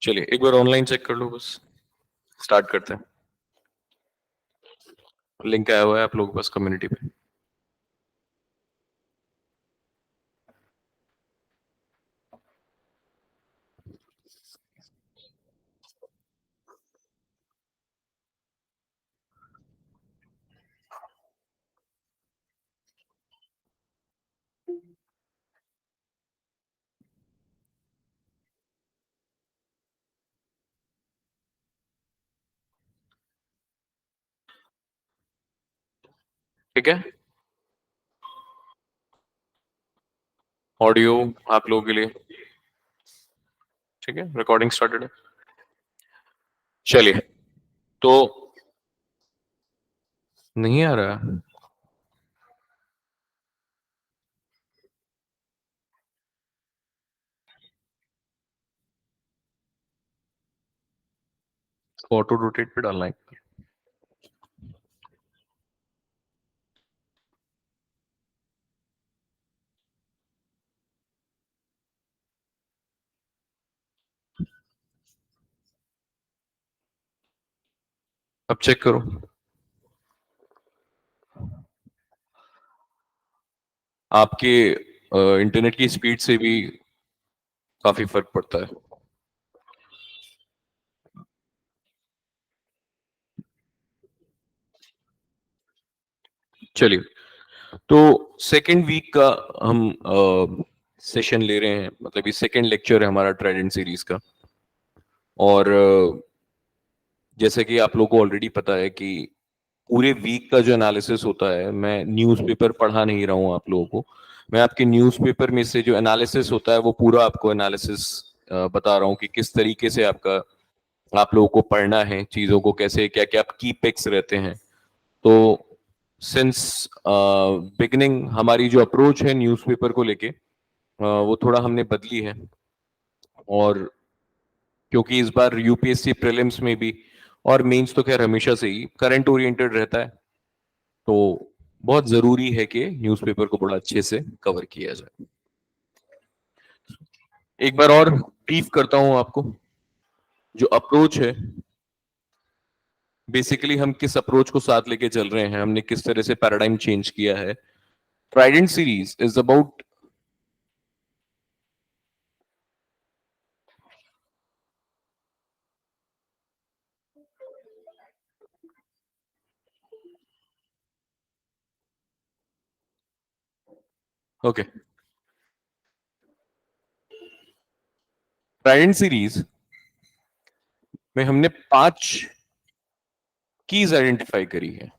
चलिए एक बार online check कर लो, बस स्टार्ट करते हैं। लिंक आया हुआ है आप लोगों के पास कम्युनिटी पे। ठीक है, ऑडियो आप लोगों के लिए। ठीक है, रिकॉर्डिंग स्टार्टेड है। चलिए, तो नहीं आ रहा है। ऑटो रोटेट पे डालना है। अब चेक करो। आपके इंटरनेट की स्पीड से भी काफी फर्क पड़ता है। चलिए, तो सेकेंड वीक का हम सेशन ले रहे हैं, मतलब ये सेकेंड लेक्चर है हमारा ट्राइडेंट सीरीज का। और जैसे कि आप लोगों को ऑलरेडी पता है कि पूरे वीक का जो एनालिसिस होता है, मैं न्यूज़पेपर पढ़ा नहीं रहा हूँ आप लोगों को। मैं आपके न्यूज़पेपर में से जो एनालिसिस होता है वो पूरा आपको एनालिसिस बता रहा हूँ कि किस तरीके से आपका आप लोगों को पढ़ना है चीजों को, कैसे क्या क्या की पिक्स रहते हैं। तो सिंस बिगनिंग हमारी जो अप्रोच है न्यूज़पेपर को लेके वो थोड़ा हमने बदली है। और क्योंकि इस बार यूपीएससी प्रीलिम्स में भी और मेंस तो खैर हमेशा से ही करंट ओरिएंटेड रहता है, तो बहुत जरूरी है कि न्यूज़पेपर को बड़ा अच्छे से कवर किया जाए। एक बार और ब्रीफ करता हूं आपको, जो अप्रोच है बेसिकली हम किस अप्रोच को साथ लेके चल रहे हैं, हमने किस तरह से पैराडाइम चेंज किया है। Trident series is about okay. Trident series में हमने 5 कीज आइडेंटिफाई करी है।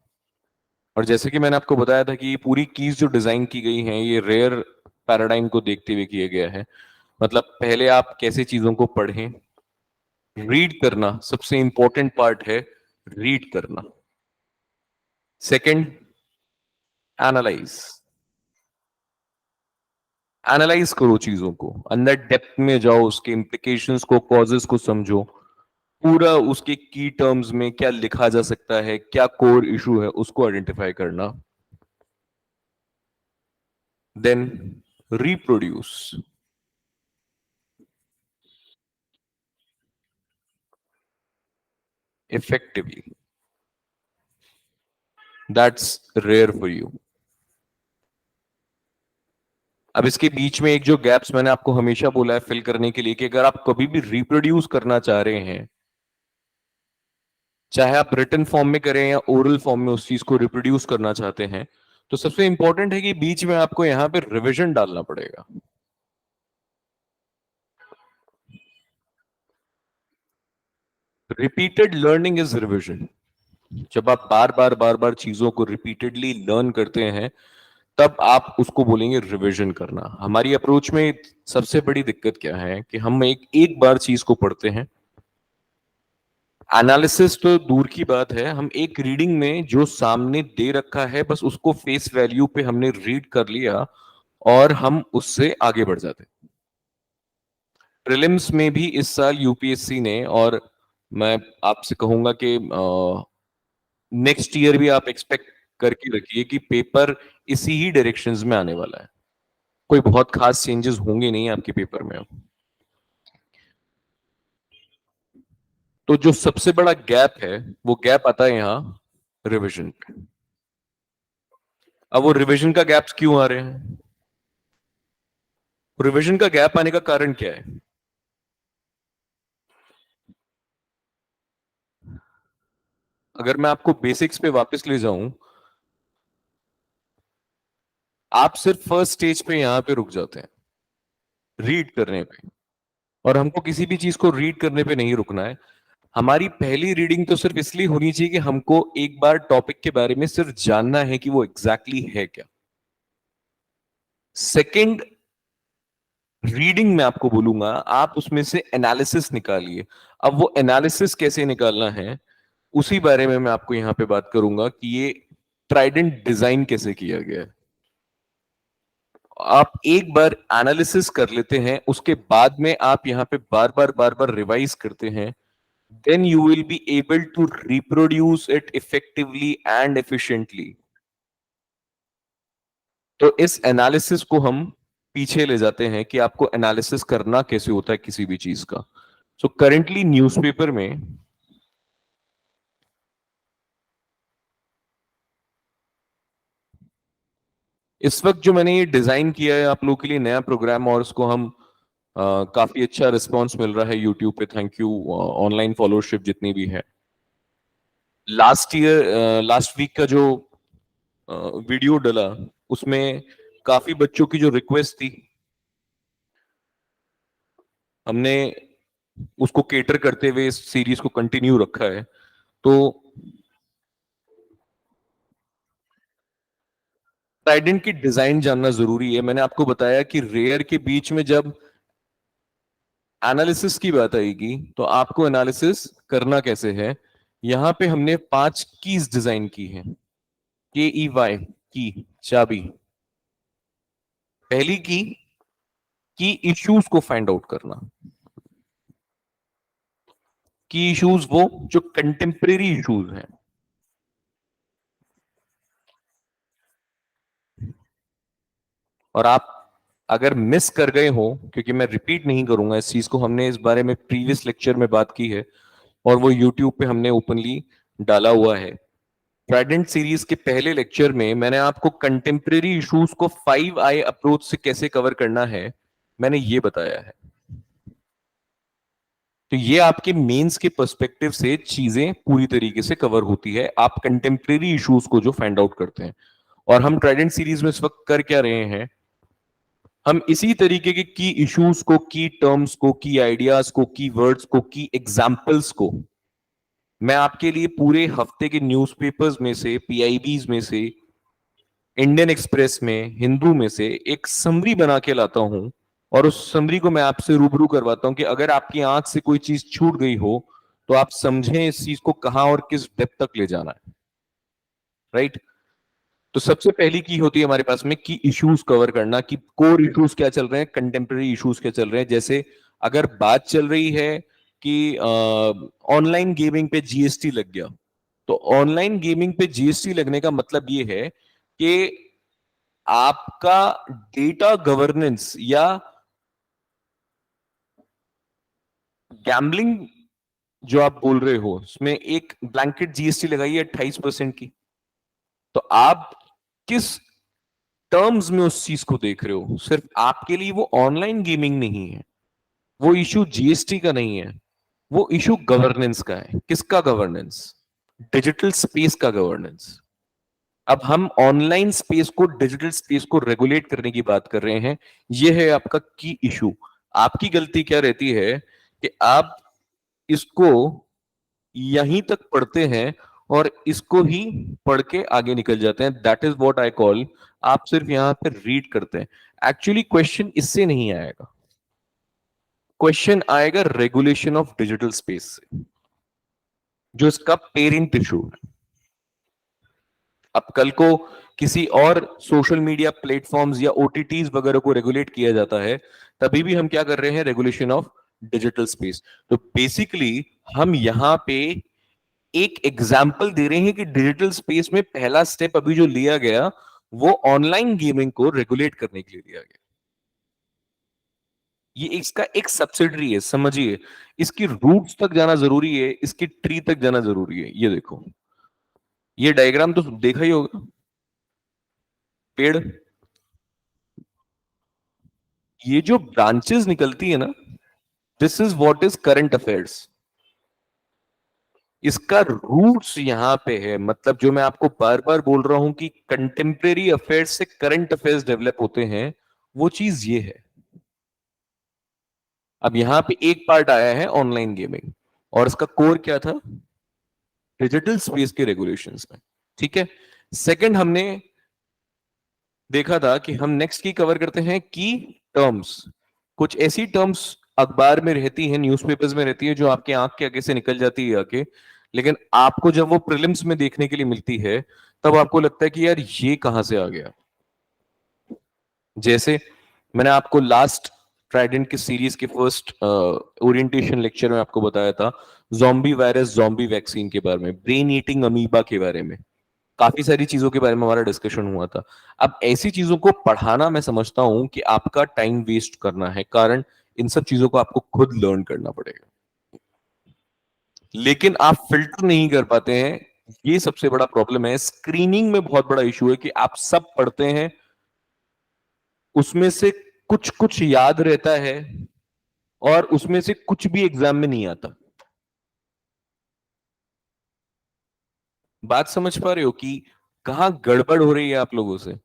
और जैसे कि मैंने आपको बताया था कि ये पूरी कीज जो डिजाइन की गई हैं ये रेयर पैराडाइम को देखते हुए किया गया है। मतलब पहले आप कैसे चीजों को पढ़ें, रीड करना सबसे इंपॉर्टेंट पार्ट है, रीड करना। Second, analyse. एनालाइज करो चीजों को, अंदर डेप्थ में जाओ, उसके इम्प्लीकेशंस को, कॉजेस को समझो, पूरा उसके की टर्म्स में क्या लिखा जा सकता है, क्या कोर इशू है उसको आइडेंटिफाई करना। Then reproduce effectively. That's rare for you. अब इसके बीच में एक जो गैप्स मैंने आपको हमेशा बोला है फिल करने के लिए, कि अगर आप कभी भी रिप्रोड्यूस करना चाह रहे हैं, चाहे आप रिटन फॉर्म में करें या ओरल फॉर्म में उस चीज को रिप्रोड्यूस करना चाहते हैं, तो सबसे इंपॉर्टेंट है कि बीच में आपको यहां पे रिवीजन डालना पड़ेगा। Repeated learning is revision. जब आप बार बार चीजों को रिपीटेडली लर्न करते हैं तब आप उसको बोलेंगे रिवीजन करना। हमारी अप्रोच में सबसे बड़ी दिक्कत क्या है कि हम एक एक बार चीज को पढ़ते हैं, एनालिसिस तो दूर की बात है, हम एक रीडिंग में जो सामने दे रखा है बस उसको फेस वैल्यू पे हमने रीड कर लिया और हम उससे आगे बढ़ जाते हैं। प्रीलिम्स में भी इस साल यूपीएससी ने, और मैं आपसे कहूंगा कि नेक्स्ट ईयर भी आप एक्सपेक्ट करके रखिए कि पेपर इसी ही डायरेक्शंस में आने वाला है। कोई बहुत खास चेंजेस होंगे नहीं आपके पेपर में। तो जो सबसे बड़ा गैप है वो गैप आता है यहाँ रिविजन पे। अब वो रिविजन का गैप्स क्यों आ रहे हैं? रिविजन का गैप आने का कारण क्या है? अगर मैं आपको बेसिक्स पे वापस ले जाऊं, आप सिर्फ फर्स्ट स्टेज पे यहां पे रुक जाते हैं रीड करने पे, और हमको किसी भी चीज को रीड करने पे नहीं रुकना है। हमारी पहली रीडिंग तो सिर्फ इसलिए होनी चाहिए कि हमको एक बार टॉपिक के बारे में सिर्फ जानना है कि वो एग्जैक्टली है क्या। सेकंड रीडिंग में आपको बोलूंगा, आप उसमें से एनालिसिस निकालिए। अब वो एनालिसिस कैसे निकालना है उसी बारे में मैं आपको यहां पे बात करूंगा कि ये ट्राइडेंट डिजाइन कैसे किया गया है। आप एक बार एनालिसिस कर लेते हैं, उसके बाद में आप यहां पे बार बार रिवाइज करते हैं, then you will be able to reproduce it effectively and efficiently। तो इस एनालिसिस को हम पीछे ले जाते हैं कि आपको एनालिसिस करना कैसे होता है किसी भी चीज का। सो करेंटली न्यूज़पेपर में इस वक्त जो मैंने ये डिजाइन किया है आप लोगों के लिए नया प्रोग्राम, और उसको हम काफी अच्छा रिस्पांस मिल रहा है यूट्यूब पे, थैंक यू। ऑनलाइन फॉलोअरशिप जितनी भी है, लास्ट वीक का जो वीडियो डला उसमें काफी बच्चों की जो रिक्वेस्ट थी, हमने उसको केटर करते हुए इस सीरीज को कंटिन्यू रखा है। तो ट्राइडेंट की डिजाइन जानना जरूरी है। मैंने आपको बताया कि रेयर के बीच में जब एनालिसिस की बात आएगी तो आपको एनालिसिस करना कैसे है। यहां पे हमने 5 कीज डिजाइन की है, KEY की, चाबी। पहली की इश्यूज को फाइंड आउट करना। की इश्यूज वो जो कंटेम्प्रेरी इश्यूज हैं। और आप अगर मिस कर गए हो, क्योंकि मैं रिपीट नहीं करूंगा इस चीज को, हमने इस बारे में प्रीवियस लेक्चर में बात की है और वो यूट्यूब पे हमने ओपनली डाला हुआ है। ट्राइडेंट सीरीज के पहले लेक्चर में मैंने आपको कंटेम्प्रेरी इश्यूज को 5I अप्रोच से कैसे कवर करना है मैंने ये बताया है। तो ये आपके मेंस के पर्सपेक्टिव से चीजें पूरी तरीके से कवर होती है, आप कंटेम्प्रेरी इश्यूज को जो फाइंड आउट करते हैं। और हम ट्राइडेंट सीरीज में इस वक्त कर क्या रहे हैं, हम इसी तरीके के की इश्यूज को, की टर्म्स को, की आइडियाज को, की वर्ड्स को, की एग्जाम्पल्स को मैं आपके लिए पूरे हफ्ते के न्यूज़पेपर्स में से, PIBs में से, इंडियन एक्सप्रेस में, हिंदू में से एक समरी बना के लाता हूं, और उस समरी को मैं आपसे रूबरू करवाता हूं कि अगर आपकी आंख से कोई चीज छूट गई हो तो आप समझें इस चीज को कहां और किस डेप्थ तक ले जाना है। राइट? तो सबसे पहली की होती है हमारे पास में कि इश्यूज कवर करना, कि कोर इश्यूज क्या चल रहे हैं, कंटेम्प्रेरी इश्यूज क्या चल रहे हैं। जैसे अगर बात चल रही है कि ऑनलाइन गेमिंग पे GST लग गया, तो ऑनलाइन गेमिंग पे GST लगने का मतलब ये है कि आपका डेटा गवर्नेंस या गैम्बलिंग जो आप बोल रहे हो उसमें एक ब्लैंकेट GST लगाई है 28% की। तो आप किस टर्म्स में उस चीज को देख रहे हो, सिर्फ आपके लिए वो ऑनलाइन गेमिंग नहीं है, वो इशू GST का नहीं है, वो इशू गवर्नेंस का है। किसका गवर्नेंस? डिजिटल स्पेस का गवर्नेंस। अब हम ऑनलाइन स्पेस को, डिजिटल स्पेस को रेगुलेट करने की बात कर रहे हैं। यह है आपका की इशू। आपकी गलती क्या रहती है कि आप इसको यहीं तक पढ़ते हैं और इसको ही पढ़ के आगे निकल जाते हैं। That is what I call, आप सिर्फ यहां पर रीड करते हैं। एक्चुअली क्वेश्चन इससे नहीं आएगा, क्वेश्चन आएगा रेगुलेशन ऑफ डिजिटल स्पेस से, जो इसका पेरेंट इशू है। अब कल को किसी और सोशल मीडिया प्लेटफॉर्म्स या OTTs वगैरह को रेगुलेट किया जाता है, तभी भी हम क्या कर रहे हैं, रेगुलेशन ऑफ डिजिटल स्पेस। तो बेसिकली हम यहां पे एक एग्जाम्पल दे रहे हैं कि डिजिटल स्पेस में पहला स्टेप अभी जो लिया गया वो ऑनलाइन गेमिंग को रेगुलेट करने के लिए लिया गया। ये इसका एक सब्सिडरी है, समझिए। इसकी रूट्स तक जाना जरूरी है, इसकी ट्री तक जाना जरूरी है। ये देखो, ये डायग्राम तो देखा ही होगा, पेड़, ये जो ब्रांचेस निकलती है ना, this is what is current affairs. इसका रूट्स यहां पे है, मतलब जो मैं आपको बार बार बोल रहा हूं कि कंटेम्प्रेरी अफेयर्स से करंट अफेयर्स डेवलप होते हैं, वो चीज ये है। अब यहां पे एक पार्ट आया है ऑनलाइन गेमिंग, और इसका कोर क्या था, डिजिटल स्पेस के रेगुलेशंस में। ठीक है, सेकंड हमने देखा था कि हम नेक्स्ट की कवर करते हैं की टर्म्स। कुछ ऐसी टर्म्स अखबार में रहती है, न्यूज़पेपर्स में रहती है, जो आपके आंख के आगे से निकल जाती है आके, लेकिन आपको जब वो प्रीलिम्स में देखने के लिए मिलती है, तब आपको लगता है कि यार ये कहां से आ गया। जैसे मैंने आपको लास्ट ट्राइडेंट की सीरीज के फर्स्ट ओरिएंटेशन लेक्चर में आपको बताया था, ज़ॉम्बी वायरस, ज़ॉम्बी वैक्सीन के बारे में, ब्रेन ईटिंग अमीबा के बारे में, काफी सारी चीजों के बारे में हमारा डिस्कशन हुआ था। अब ऐसी चीजों को पढ़ाना मैं समझता हूं कि आपका टाइम वेस्ट करना है, कारण इन सब चीजों को आपको खुद लर्न करना पड़ेगा, लेकिन आप फिल्टर नहीं कर पाते हैं। ये सबसे बड़ा प्रॉब्लम है, स्क्रीनिंग में बहुत बड़ा इशू है कि आप सब पढ़ते हैं, उसमें से कुछ कुछ याद रहता है, और उसमें से कुछ भी एग्जाम में नहीं आता। बात समझ पा रहे हो कि कहां गड़बड़ हो रही है आप लोगों से।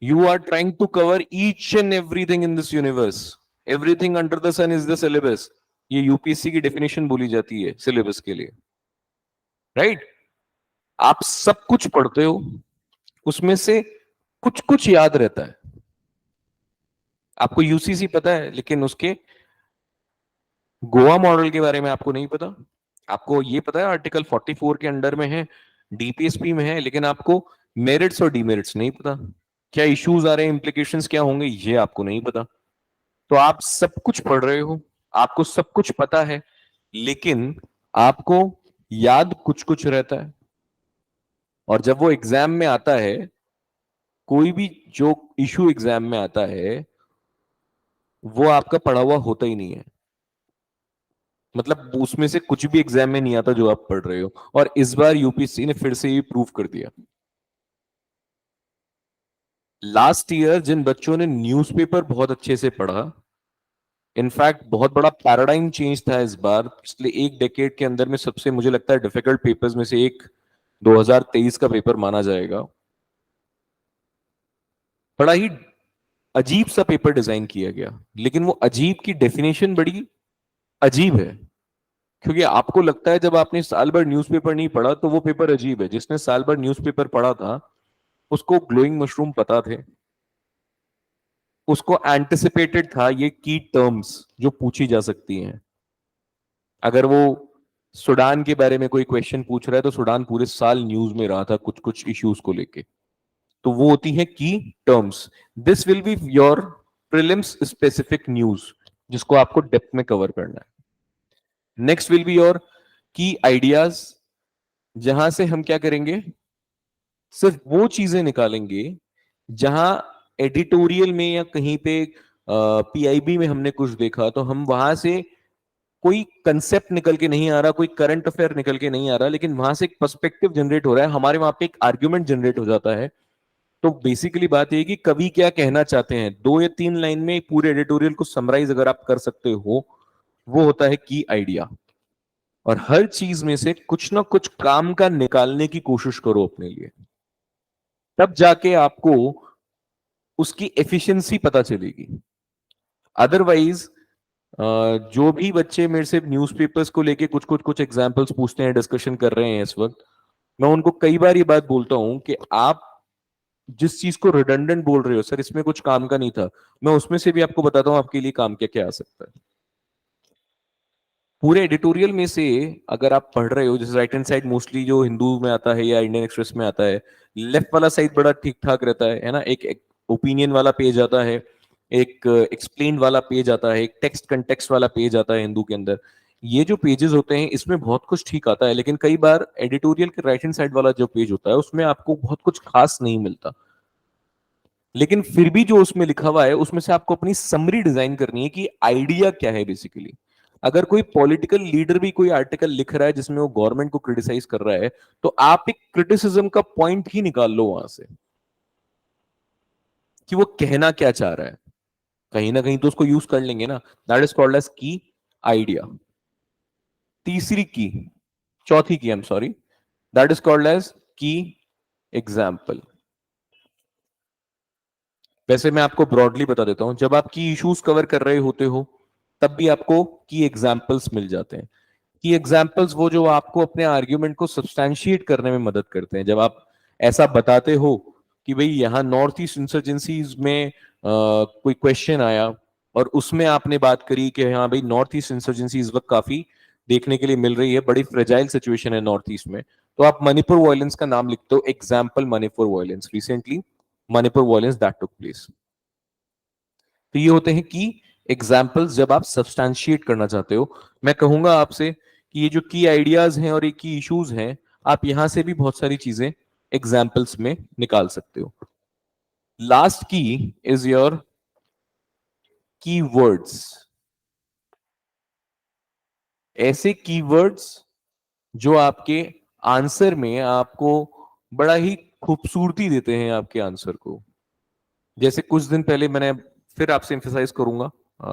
You are trying to cover each and everything in this universe. Everything under the sun is the syllabus. ये यूपीएससी की डेफिनेशन बोली जाती है सिलेबस के लिए, राइट? आप सब कुछ पढ़ते हो, उसमें से कुछ कुछ याद रहता है। आपको यूसीसी पता है, लेकिन उसके गोवा मॉडल के बारे में आपको नहीं पता। आपको ये पता है आर्टिकल 44 के अंडर में है, डीपीएसपी में है, लेकिन आपको मेरिट्स और डीमेरिट्स नहीं पता, क्या इश्यूज आ रहे हैं, इंप्लीकेशंस क्या होंगे, ये आपको नहीं पता। तो आप सब कुछ पढ़ रहे हो, आपको सब कुछ पता है, लेकिन आपको याद कुछ कुछ रहता है, और जब वो एग्जाम में आता है, कोई भी जो इशू एग्जाम में आता है, वो आपका पढ़ा हुआ होता ही नहीं है। मतलब उसमें से कुछ भी एग्जाम में नहीं आता जो आप पढ़ रहे हो, और इस बार यूपीएससी ने फिर से ये प्रूव कर दिया। लास्ट ईयर जिन बच्चों ने न्यूज़पेपर बहुत अच्छे से पढ़ा, इनफैक्ट बहुत बड़ा पैराडाइम चेंज था इस बार, पिछले एक डेकेड के अंदर में सबसे मुझे लगता है डिफिकल्ट पेपर्स में से एक 2023 का पेपर माना जाएगा। बड़ा ही अजीब सा पेपर डिजाइन किया गया, लेकिन वो अजीब की डेफिनेशन बड़ी अजीब है, क्योंकि आपको लगता है जब आपने साल भर न्यूज़पेपर नहीं पढ़ा तो वो पेपर अजीब है। जिसने साल भर न्यूज़पेपर पढ़ा था, उसको ग्लोइंग मशरूम पता थे, उसको एंटिसिपेटेड था ये की टर्म्स जो पूछी जा सकती हैं। अगर वो सूडान के बारे में कोई क्वेश्चन पूछ रहा है, तो सूडान पूरे साल न्यूज में रहा था कुछ कुछ इश्यूज को लेके, तो वो होती है की terms. This will be your prelims specific news, जिसको आपको डेप्थ में कवर करना है। नेक्स्ट विल बी योर की आइडियाज, जहां से हम क्या करेंगे, सिर्फ वो चीजें निकालेंगे जहां एडिटोरियल में या कहीं पे पीआईबी में हमने कुछ देखा, तो हम वहां से कोई कंसेप्ट निकल के नहीं आ रहा, कोई करंट अफेयर निकल के नहीं आ रहा, लेकिन वहां से एक पर्सपेक्टिव जनरेट हो रहा है, हमारे वहां पे एक आर्ग्यूमेंट जनरेट हो जाता है। तो बेसिकली बात यह कि कवि क्या कहना चाहते हैं, 2 या 3 लाइन में पूरे एडिटोरियल को समराइज अगर आप कर सकते हो, वो होता है की आइडिया। और हर चीज में से कुछ ना कुछ काम का निकालने की कोशिश करो अपने लिए, तब जाके आपको उसकी एफिशिएंसी पता चलेगी। अदरवाइज जो भी बच्चे मेरे से न्यूज़पेपर्स को लेके कुछ कुछ कुछ एग्जांपल्स पूछते हैं, डिस्कशन कर रहे हैं इस वक्त, मैं उनको कई बार ये बात बोलता हूं कि आप जिस चीज को रिडंडेंट बोल रहे हो, सर इसमें कुछ काम का नहीं था, मैं उसमें से भी आपको बताता हूं आपके लिए काम क्या क्या आ सकता है। पूरे एडिटोरियल में से अगर आप पढ़ रहे हो, जैसे राइट हैंड साइड मोस्टली जो हिंदू में आता है या इंडियन एक्सप्रेस में आता है, लेफ्ट वाला साइड बड़ा ठीक ठाक रहता है ना, एक ओपिनियन वाला पेज आता है, एक एक्सप्लेन वाला पेज आता है, एक टेक्स्ट कंटेक्स्ट वाला पेज आता है हिंदू के अंदर। ये जो पेजेस होते हैं, इसमें बहुत कुछ ठीक आता है, लेकिन कई बार एडिटोरियल के राइट हैंड साइड वाला जो पेज होता है, उसमें आपको बहुत कुछ खास नहीं मिलता। लेकिन फिर भी जो उसमें लिखा हुआ है उसमें से आपको अपनी समरी डिजाइन करनी है कि आइडिया क्या है बेसिकली। अगर कोई पॉलिटिकल लीडर भी कोई आर्टिकल लिख रहा है जिसमें वो गवर्नमेंट को क्रिटिसाइज कर रहा है, तो आप एक क्रिटिसिज्म का पॉइंट ही निकाल लो वहां से कि वो कहना क्या चाह रहा है। कहीं ना कहीं तो उसको यूज कर लेंगे ना। That is called as key idea. तीसरी की, चौथी की, I am sorry, that is called as key example. वैसे मैं आपको ब्रॉडली बता देता हूं, जब आप की इश्यूज कवर कर रहे होते हो तब भी आपको की एग्जाम्पल्स मिल जाते हैं। की एग्जाम्पल्स वो जो आपको अपने आर्ग्यूमेंट को सब्सटैंशिएट करने में मदद करते हैं। जब आप ऐसा बताते हो कि भाई यहाँ नॉर्थ ईस्ट इंसर्जेंसीज में कोई क्वेश्चन आया और उसमें आपने बात करी कि हाँ भाई नॉर्थ ईस्ट इंसर्जेंसी इस वक्त काफी देखने के लिए मिल रही है, बड़ी फ्रेजाइल सिचुएशन है नॉर्थ ईस्ट में, तो आप मणिपुर वायलेंस का नाम लिखते हो, example Manipur violence, recently Manipur violence that took place. तो ये होते हैं की एग्जाम्पल्स जब आप सब्सटैंशिएट करना चाहते हो। मैं कहूंगा आपसे कि ये जो की आइडियाज हैं और ये की इश्यूज हैं, आप यहां से भी बहुत सारी चीजें एग्जाम्पल्स में निकाल सकते हो। लास्ट की इज योर कीवर्ड्स। ऐसे कीवर्ड्स जो आपके आंसर में आपको बड़ा ही खूबसूरती देते हैं आपके आंसर को। जैसे कुछ दिन पहले मैंने, फिर आपसे एम्फेसाइज करूंगा,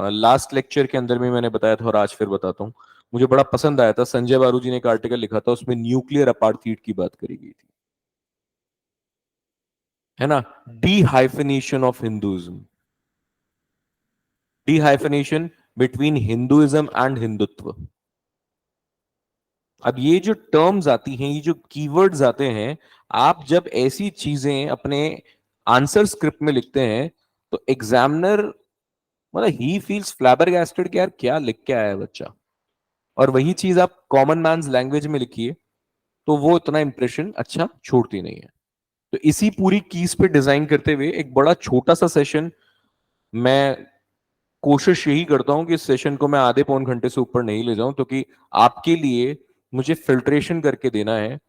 लास्ट लेक्चर के अंदर में मैंने बताया था और आज फिर बताता हूं, मुझे बड़ा पसंद आया था, संजय बारू जी ने एक आर्टिकल लिखा था, उसमें न्यूक्लियर अपार्थीड की बात करी गई थी, है ना। D hyphenation of Hinduism, D hyphenation between Hinduism and Hindutva. अब ये जो टर्म्स आती हैं, ये जो कीवर्ड्स आते हैं, आप जब ऐसी चीजें अपने आंसर स्क्रिप्ट में लिखते हैं तो एग्जामिनर, मतलब ही फील्स फ्लैबरगैस्टेड कि यार क्या लिख के आया है बच्चा। और वही चीज आप कॉमन मैन्स लैंग्वेज में लिखिए तो वो इतना इंप्रेशन अच्छा छोड़ती नहीं है। तो इसी पूरी कीज पे डिजाइन करते हुए एक बड़ा छोटा सा सेशन, मैं कोशिश यही करता हूं कि इस सेशन को मैं आधे पौन घंटे से ऊपर नहीं ले जाऊं, क्योंकि आपके लिए मुझे फिल्ट्रेशन करके देना है।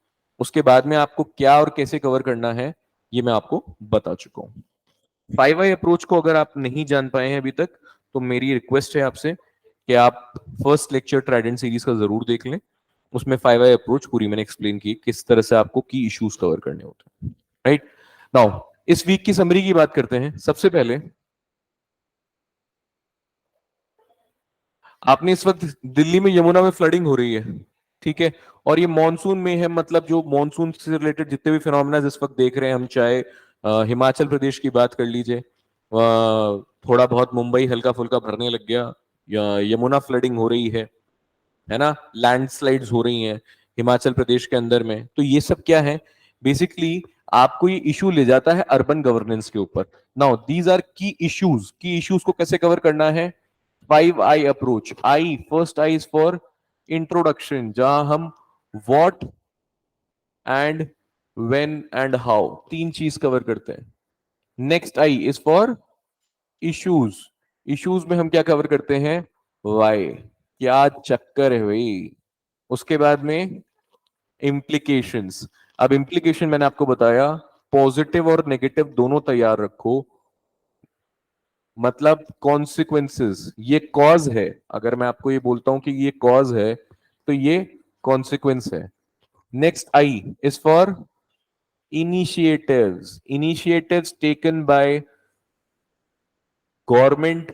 उसके बाद में आपको क्या और कैसे कवर करना है ये मैं आपको बता चुका हूं। 5 आई अप्रोच को अगर आप नहीं जान पाए हैं अभी तक, तो मेरी रिक्वेस्ट है आपसे कि आप फर्स्ट लेक्चर ट्राइडेंट सीरीज का जरूर देख लें। उसमें 5 आई अप्रोच पूरी मैंने एक्सप्लेन की, किस तरह से आपको की इश्यूज कवर करने होते हैं। राइट नाउ इस वीक की समरी की बात करते हैं। सबसे पहले आपने इस वक्त दिल्ली में यमुना में फ्लडिंग हो रही है, ठीक है, और ये मॉनसून में है, मतलब जो मॉनसून से रिलेटेड जितने भी फिनोमेना इस वक्त देख रहे हैं हम, चाहे हिमाचल प्रदेश की बात कर लीजिए, थोड़ा बहुत मुंबई हल्का फुल्का भरने लग गया, या यमुना फ्लडिंग हो रही है ना, लैंडस्लाइड्स हो रही हैं हिमाचल प्रदेश के अंदर में, तो ये सब क्या है, बेसिकली आपको ये इशू ले जाता है अर्बन गवर्नेंस के ऊपर। नाउ दीज आर की इश्यूज को कैसे कवर करना है। 5 I approach, I first I is for introduction, जहां हम what and when and how तीन चीज कवर करते हैं। Next I is for issues, issues में हम क्या कवर करते हैं, वाई, क्या चक्कर है भाई। उसके बाद में इम्प्लीकेशंस। अब इम्प्लीकेशन मैंने आपको बताया, पॉजिटिव और नेगेटिव दोनों तैयार रखो, मतलब कॉन्सिक्वेंसेस, ये कॉज है, अगर मैं आपको ये बोलता हूं कि ये कॉज है तो ये कॉन्सिक्वेंस है। Next I is for initiatives, initiatives taken by government,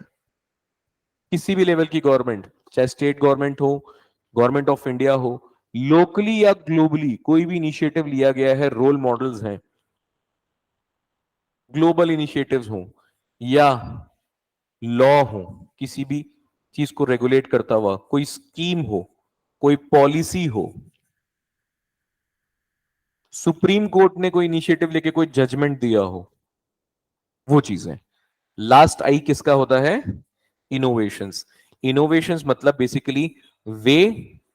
किसी भी लेवल की गवर्नमेंट, चाहे स्टेट गवर्नमेंट हो, गवर्नमेंट ऑफ इंडिया हो, लोकली या ग्लोबली कोई भी इनिशिएटिव लिया गया है, रोल मॉडल्स हैं, ग्लोबल इनिशिएटिव्स हो या लॉ हो, किसी भी चीज को रेगुलेट करता हुआ कोई स्कीम हो, कोई पॉलिसी हो, सुप्रीम कोर्ट ने कोई इनिशिएटिव लेके कोई जजमेंट दिया हो, वो चीजें। लास्ट आई किसका होता है, इनोवेशंस। इनोवेशंस मतलब बेसिकली वे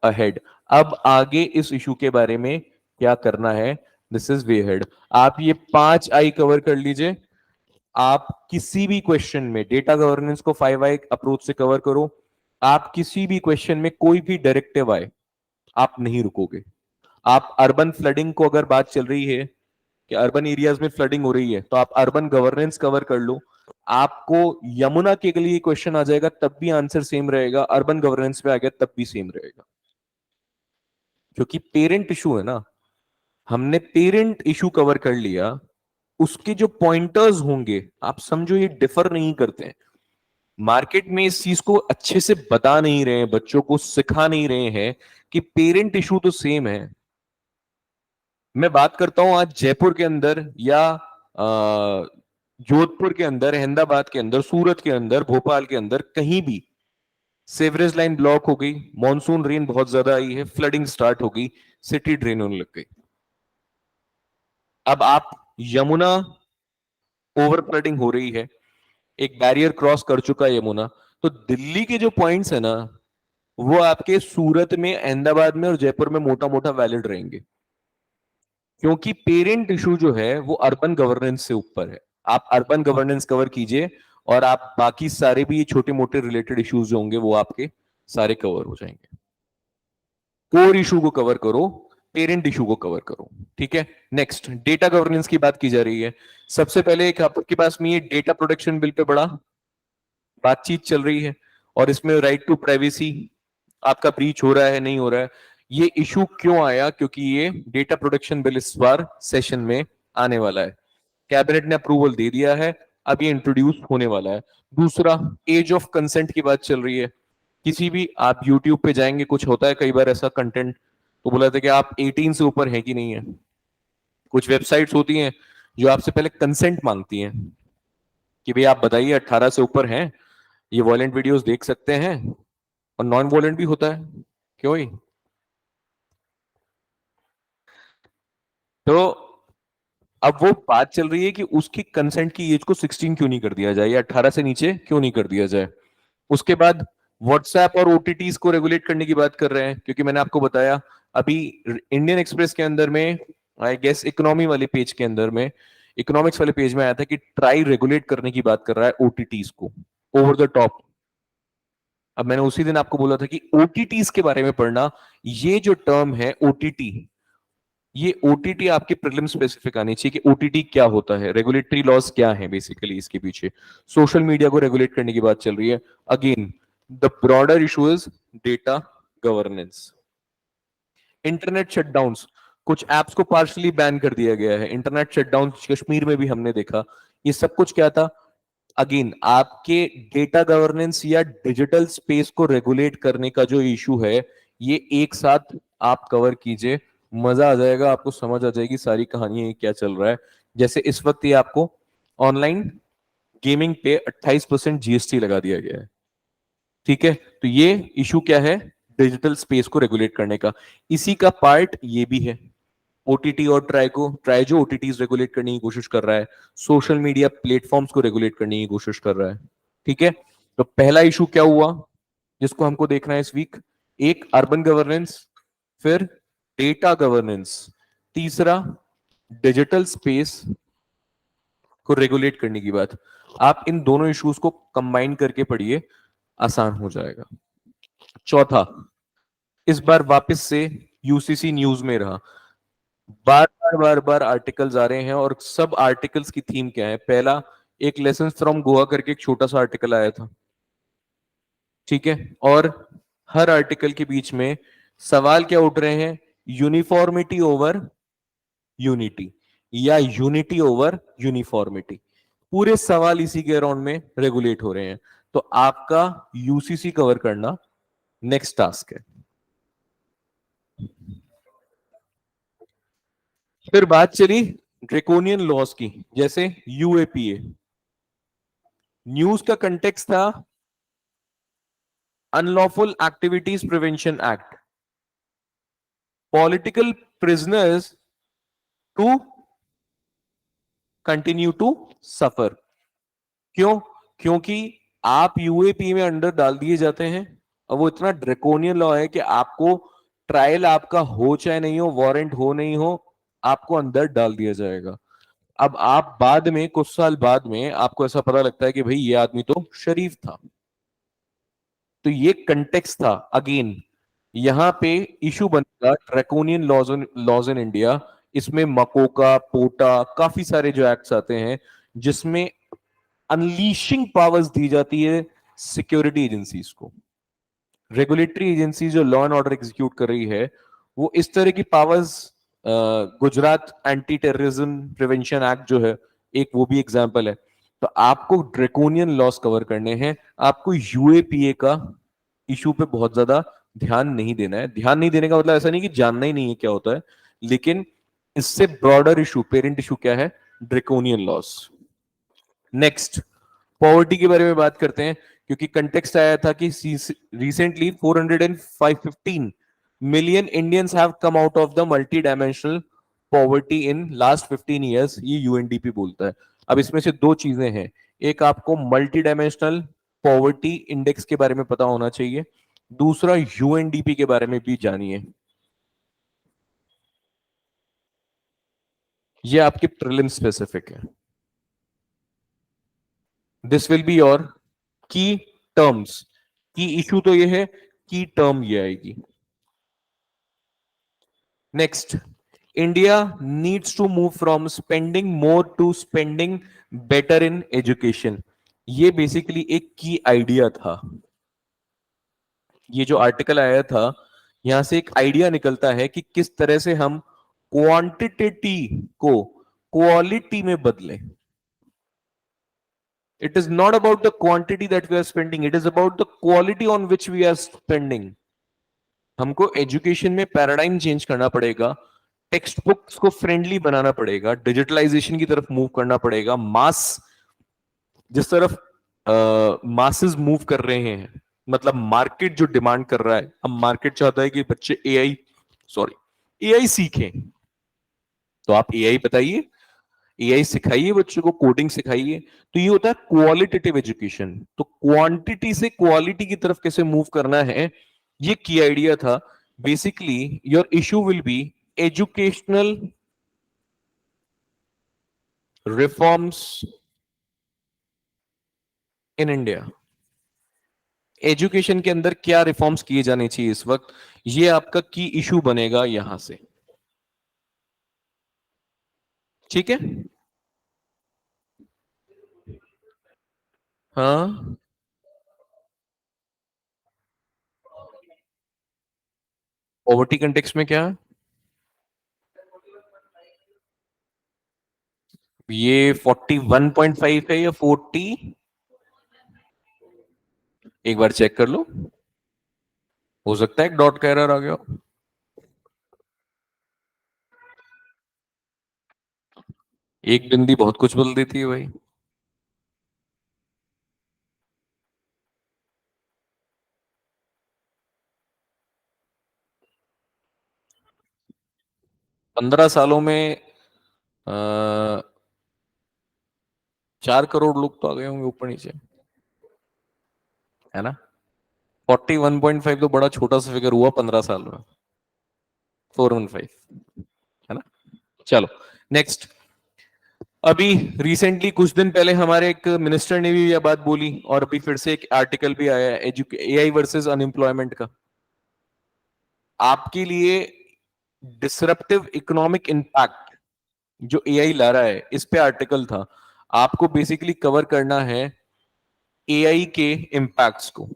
अहेड, अब आगे इस इशू के बारे में क्या करना है, दिस इज वे अहेड। आप ये 5 आई कवर कर लीजिए। आप किसी भी क्वेश्चन में डेटा गवर्नेंस को 5 आई अप्रोच से कवर करो, आप किसी भी क्वेश्चन में कोई भी डायरेक्टिव आए आप नहीं रुकोगे। आप अर्बन फ्लडिंग को अगर बात चल रही है कि अर्बन एरियाज में फ्लडिंग हो रही है, तो आप अर्बन गवर्नेंस कवर कर लो, आपको यमुना के लिए क्वेश्चन आ जाएगा तब भी आंसर सेम रहेगा, अर्बन गवर्नेंस पे आ गया तब भी सेम रहेगा, क्योंकि पेरेंट इशू है ना। हमने पेरेंट इशू कवर कर लिया, उसके जो पॉइंटर्स होंगे आप समझो ये डिफर नहीं करते हैं। मार्केट में इस चीज को अच्छे से बता नहीं रहे हैं, बच्चों को सिखा नहीं रहे हैं कि पेरेंट इशू तो सेम है। मैं बात करता हूं आज जयपुर के अंदर या जोधपुर के अंदर, अहमदाबाद के अंदर, सूरत के अंदर, भोपाल के अंदर, कहीं भी सेवरेज लाइन ब्लॉक हो गई, मॉनसून रेन बहुत ज्यादा आई है, फ्लडिंग स्टार्ट हो गई, सिटी ड्रेन होने लग गई। अब आप यमुना ओवर फ्लडिंग हो रही है, एक बैरियर क्रॉस कर चुका है यमुना, तो दिल्ली के जो पॉइंट्स है ना वो आपके सूरत में, अहमदाबाद में और जयपुर में मोटा मोटा वैलिड रहेंगे, क्योंकि पेरेंट इशू जो है वो अर्बन गवर्नेंस से ऊपर है। आप अर्बन गवर्नेंस कवर कीजिए और आप बाकी सारे भी छोटे मोटे रिलेटेड इश्यूज जो होंगे वो आपके सारे कवर हो जाएंगे। कोर इशू को कवर करो, पेरेंट इशू को कवर करो, ठीक है। नेक्स्ट डेटा गवर्नेंस की बात की जा रही है। सबसे पहले एक आपके पास में ये डेटा प्रोटेक्शन बिल पे बड़ा बातचीत चल रही है, और इसमें राइट टू प्राइवेसी आपका ब्रीच हो रहा है नहीं हो रहा है। ये इशू क्यों आया? क्योंकि ये डेटा प्रोटेक्शन बिल इस बार सेशन में आने वाला है, कैबिनेट ने अप्रूवल दे दिया है, अब ये इंट्रोड्यूस होने वाला है। दूसरा, एज ऑफ कंसेंट की बात चल रही है। किसी भी आप यूट्यूब पे जाएंगे, कुछ होता है कई बार ऐसा कंटेंट, तो बोला था कि आप 18 से ऊपर हैं कि नहीं है। कुछ वेबसाइट्स होती हैं जो आपसे पहले कंसेंट मांगती हैं कि भाई आप बताइए 18 से ऊपर हैं, ये वॉयलेंट वीडियोस देख सकते हैं, और नॉन वॉयलेंट भी होता है, क्यों ही। तो अब वो बात चल रही है कि उसकी कंसेंट की एज को 16 क्यों नहीं कर दिया जाए, या 18 से नीचे क्यों नहीं कर दिया जाए। उसके बाद व्हाट्सएप और ओटीटीज को रेगुलेट करने की बात कर रहे हैं, क्योंकि मैंने आपको बताया अभी इंडियन एक्सप्रेस के अंदर में, आई गेस इकोनॉमी वाले पेज के अंदर में, इकोनॉमिक्स वाले पेज में आया था कि ट्राई रेगुलेट करने की बात कर रहा है ओटीटीज को, ओवर द टॉप। अब मैंने उसी दिन आपको बोला था कि ओटीटीज के बारे में पढ़ना, ये जो टर्म है ओटीटी, ये ओटीटी आपके प्रीलिम स्पेसिफिक आनी चाहिए कि ओटीटी क्या होता है, रेगुलेटरी लॉज क्या है बेसिकली इसके पीछे। सोशल मीडिया को रेगुलेट करने की बात चल रही है। Again the broader issue is data governance. Internet shutdowns, कुछ एप्स को पार्शली बैन कर दिया गया है, इंटरनेट शटडाउन कश्मीर में भी हमने देखा। ये सब कुछ क्या था? अगेन आपके डेटा गवर्नेंस या डिजिटल स्पेस को रेगुलेट करने का जो इशू है, ये एक साथ आप कवर कीजिए, मजा आ जाएगा, आपको समझ आ जाएगी सारी कहानी क्या चल रहा है। जैसे इस वक्त ये आपको ऑनलाइन गेमिंग पे 28% जीएसटी लगा दिया गया है, ठीक है। तो ये इशू क्या है? डिजिटल स्पेस को रेगुलेट करने का, इसी का पार्ट ये भी है। ओटीटी और ट्राई जो ओटीटीज रेगुलेट करने की कोशिश कर रहा है, सोशल मीडिया प्लेटफॉर्म्स को रेगुलेट करने की कोशिश कर रहा है, ठीक है। तो पहला इशू क्या हुआ जिसको हमको देखना है इस वीक? एक अर्बन गवर्नेंस, फिर डेटा गवर्नेंस, तीसरा डिजिटल स्पेस को रेगुलेट करने की बात। आप इन दोनों इश्यूज को कंबाइन करके पढ़िए, आसान हो जाएगा। चौथा, इस बार वापस से यूसीसी न्यूज में रहा, बार बार बार बार आर्टिकल्स आ रहे हैं, और सब आर्टिकल्स की थीम क्या है? पहला, एक लेसन फ्रॉम गोवा करके एक छोटा सा आर्टिकल आया था, ठीक है, और हर आर्टिकल के बीच में सवाल क्या उठ रहे हैं? यूनिफॉर्मिटी ओवर यूनिटी, या यूनिटी ओवर यूनिफॉर्मिटी। पूरे सवाल इसी के अराउंड में रेगुलेट हो रहे हैं। तो आपका यूसीसी कवर करना नेक्स्ट टास्क है। फिर बात चली ड्रेकोनियन लॉस की, जैसे यूएपीए। न्यूज का कंटेक्स्ट था unlawful activities prevention act, political prisoners to continue to suffer. क्यों? क्योंकि आप यूएपी में अंडर डाल दिए जाते हैं, और वो इतना ड्रेकोनियन लॉ है कि आपको ट्रायल आपका हो चाहे नहीं हो, वारंट हो नहीं हो, आपको अंदर डाल दिया जाएगा। अब आप बाद में, कुछ साल बाद में आपको ऐसा पता लगता है कि भाई ये आदमी तो शरीफ था। तो ये कंटेक्स्ट था। अगेन यहां पे इशू बनेगा ड्रैकोनियन लॉज इन इंडिया, इसमें मकोका, पोटा, काफी सारे जो एक्ट्स आते हैं जिसमें अनलीशिंग पावर्स दी जाती है सिक्योरिटी एजेंसीज को। रेगुलेटरी एजेंसी जो लॉ एंड ऑर्डर एग्जीक्यूट कर रही है वो इस तरह की powers, Gujarat anti terrorism prevention act जो है एक, वो भी एग्जांपल है। तो आपको ड्रेकोनियन लॉस कवर करने हैं, आपको यूएपीए का इशू पे बहुत ज्यादा ध्यान नहीं देना है। ध्यान नहीं देने का मतलब ऐसा नहीं कि जानना ही नहीं है क्या होता है, लेकिन इससे ब्रॉडर इशू, पेरेंट इशू क्या है, ड्रेकोनियन लॉस। नेक्स्ट, पॉवर्टी के बारे में बात करते हैं, क्योंकि कंटेक्स्ट आया था कि recently 415 million Indians have come out of the multi dimensional poverty in last 15 years, ये यूएनडीपी बोलता है। अब इसमें से दो चीजें हैं, एक आपको मल्टी डायमेंशनल पॉवर्टी इंडेक्स के बारे में पता होना चाहिए, दूसरा यूएनडीपी के बारे में भी जानिए। ये आपके प्रीलिम स्पेसिफिक है। This will be your key terms. Key issue तो ये है, की टर्म ये आएगी। Next, India needs to move from spending more to spending better in education. ये बेसिकली एक की आइडिया था। ये जो आर्टिकल आया था, यहां से एक आइडिया निकलता है कि किस तरह से हम क्वांटिटी को क्वालिटी में बदलें। It is not about the quantity that we are spending, it is about the quality on which we are spending. हमको एजुकेशन में पैराडाइम चेंज करना पड़ेगा, टेक्स्ट बुक्स को फ्रेंडली बनाना पड़ेगा, डिजिटलाइजेशन की तरफ मूव करना पड़ेगा। मास, जिस तरफ मासेस मूव कर रहे हैं, मतलब मार्केट जो डिमांड कर रहा है, अब मार्केट चाहता है कि बच्चे एआई सीखें, तो आप एआई बताइए, एआई सिखाइए, बच्चों को कोडिंग सिखाइए। तो ये होता है क्वालिटेटिव एजुकेशन। तो क्वांटिटी से क्वालिटी की तरफ कैसे मूव करना है, ये की आइडिया था। Basically your issue will be educational reforms in India. Education के अंदर क्या रिफॉर्म्स किए जाने चाहिए इस वक्त, ये आपका की इशू बनेगा यहां से। ठीक है, हाँ। पॉवर्टी कंटेक्स्ट में क्या, ये 41.5 है या 40, एक बार चेक कर लो, हो सकता है एक डॉट का एरर आ गया। एक बिंदी बहुत कुछ बोल देती है भाई। 15 सालों में 4 करोड़ लोग तो आ गए होंगे ऊपर नीचे, है ना। 41.5 तो बड़ा छोटा सा फिगर हुआ 15 साल में। 415, है ना। चलो नेक्स्ट, अभी रिसेंटली कुछ दिन पहले हमारे एक मिनिस्टर ने भी यह बात बोली, और अभी फिर से एक आर्टिकल भी आया है एआई वर्सेस अनएम्प्लॉयमेंट का। आपके लिए डिसरप्टिव इकोनॉमिक इंपैक्ट जो एआई ला रहा है, इस पे आर्टिकल था। आपको बेसिकली कवर करना है एआई के इंपैक्ट्स को।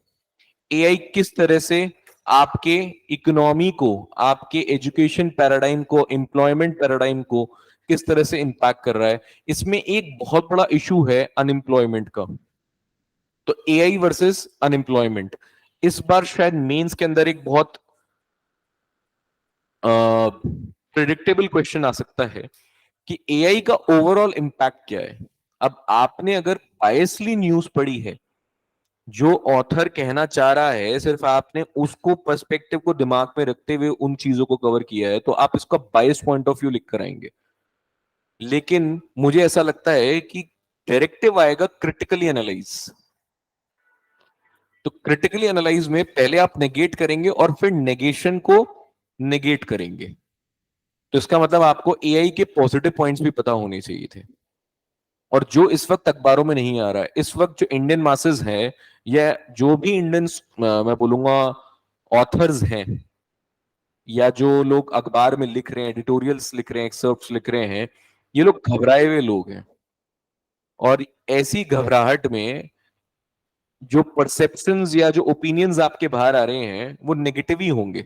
एआई किस तरह से आपके इकोनॉमी को, आपके एजुकेशन पैराडाइम को, एम्प्लॉयमेंट पैराडाइम को किस तरह से इंपैक्ट कर रहा है। इसमें एक बहुत बड़ा इशू है अनएम्प्लॉयमेंट का। तो एआई वर्सेस अनएम्प्लॉयमेंट, इस बार शायद मेंस के अंदर एक बहुत प्रिडिक्टेबल क्वेश्चन आ सकता है कि एआई का ओवरऑल इंपैक्ट क्या है। अब आपने अगर बायसली न्यूज पढ़ी है, जो ऑथर कहना चाह रहा है सिर्फ आपने उसको पर्सपेक्टिव को दिमाग में रखते हुए उन चीजों को कवर किया है, तो आप इसका बायस पॉइंट ऑफ व्यू लिख कर आएंगे। लेकिन मुझे ऐसा लगता है कि डायरेक्टिव आएगा क्रिटिकली एनालाइज। तो क्रिटिकली एनालाइज में पहले आप नेगेट करेंगे और फिर नेगेशन को नेगेट करेंगे। तो इसका मतलब आपको एआई के पॉजिटिव पॉइंट्स भी पता होने चाहिए थे, और जो इस वक्त अखबारों में नहीं आ रहा है। इस वक्त जो इंडियन मासेस हैं, या जो भी इंडियन मैं बोलूंगा ऑथर्स हैं, या जो लोग अखबार में लिख रहे हैं, एडिटोरियल्स लिख रहे हैं, एक्सर्प्ट्स लिख रहे हैं, ये लोग घबराए हुए लोग हैं। और ऐसी घबराहट में जो परसेप्शंस या जो ओपिनियंस आपके बाहर आ रहे हैं वो नेगेटिव ही होंगे।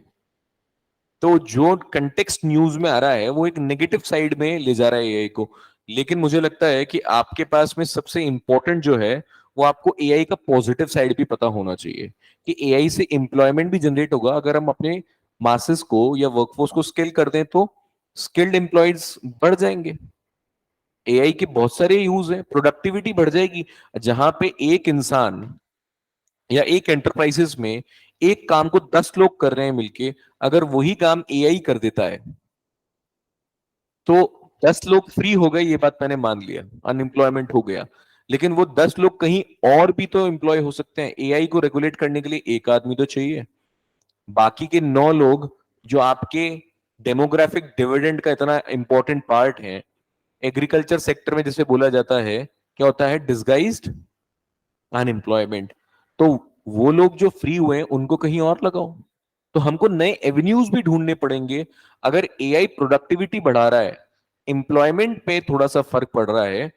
तो जो कंटेक्स्ट न्यूज में आ रहा है वो एक नेगेटिव साइड में ले जा रहा है एआई को। लेकिन मुझे लगता है कि आपके पास में सबसे इंपॉर्टेंट जो है वो आपको एआई का पॉजिटिव साइड भी पता होना चाहिए कि एआई से एम्प्लॉयमेंट भी जनरेट होगा। अगर हम अपने मासेस को या वर्कफोर्स को स्किल कर दें तो स्किल्ड एम्प्लॉयज बढ़ जाएंगे। एआई के बहुत सारे यूज है, प्रोडक्टिविटी बढ़ जाएगी। जहां पे एक इंसान या एक एंटरप्राइजेस में एक काम को 10 लोग कर रहे हैं मिलके, अगर वही काम एआई कर देता है तो 10 लोग फ्री हो गए, ये बात मैंने मान लिया, अनएम्प्लॉयमेंट हो गया। लेकिन वो 10 लोग कहीं और भी तो एम्प्लॉय हो सकते हैं। एआई को रेगुलेट करने के लिए एक आदमी तो चाहिए। बाकी के 9 लोग जो आपके डेमोग्राफिक डिविडेंड का इतना इंपॉर्टेंट पार्ट है, एग्रीकल्चर सेक्टर में जिसे बोला जाता है, क्या होता है, डिसगाइज्ड अनएम्प्लॉयमेंट। तो वो लोग जो फ्री हुए हैं उनको कहीं और लगाओ। तो हमको नए एवेन्यूज भी ढूंढने पड़ेंगे। अगर एआई प्रोडक्टिविटी बढ़ा रहा है, एम्प्लॉयमेंट पे थोड़ा सा फर्क पड़ रहा है,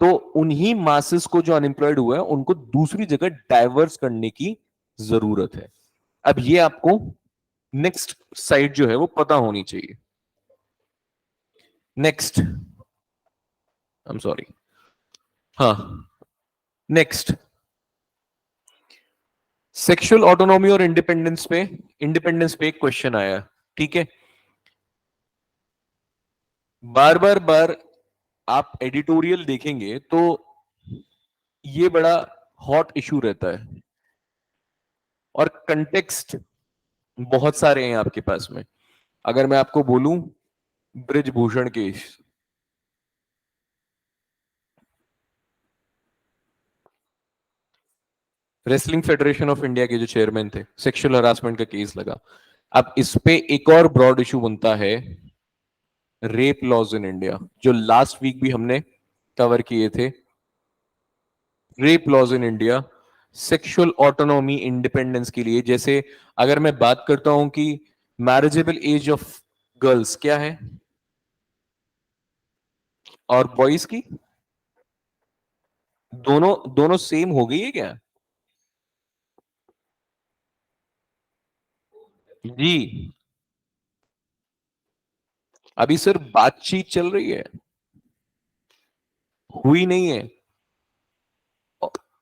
तो उन्हीं मासेस को जो अनएम्प्लॉयड हुआ है उनको दूसरी जगह डाइवर्स करने की जरूरत है। अब ये आपको नेक्स्ट साइड जो है वो पता होनी चाहिए। नेक्स्ट, आई एम सॉरी, हाँ, नेक्स्ट सेक्सुअल ऑटोनॉमी और इंडिपेंडेंस पे एक क्वेश्चन आया। ठीक है, बार बार आप एडिटोरियल देखेंगे तो ये बड़ा हॉट इशू रहता है और कंटेक्स्ट बहुत सारे हैं आपके पास में। अगर मैं आपको बोलूं Brijbhushan case, wrestling federation of India के जो चेयरमैन थे, सेक्सुअल हरासमेंट का केस लगा। अब इस पे एक और ब्रॉड इशू बनता है, रेप लॉज इन इंडिया, जो लास्ट वीक भी हमने कवर किए थे। Rape laws in India, sexual autonomy independence के लिए, जैसे अगर मैं बात करता हूं कि मैरिजेबल एज ऑफ गर्ल्स क्या है और बॉयज की, दोनों दोनों सेम हो गई है क्या? जी, अभी सिर्फ बातचीत चल रही है, हुई नहीं है।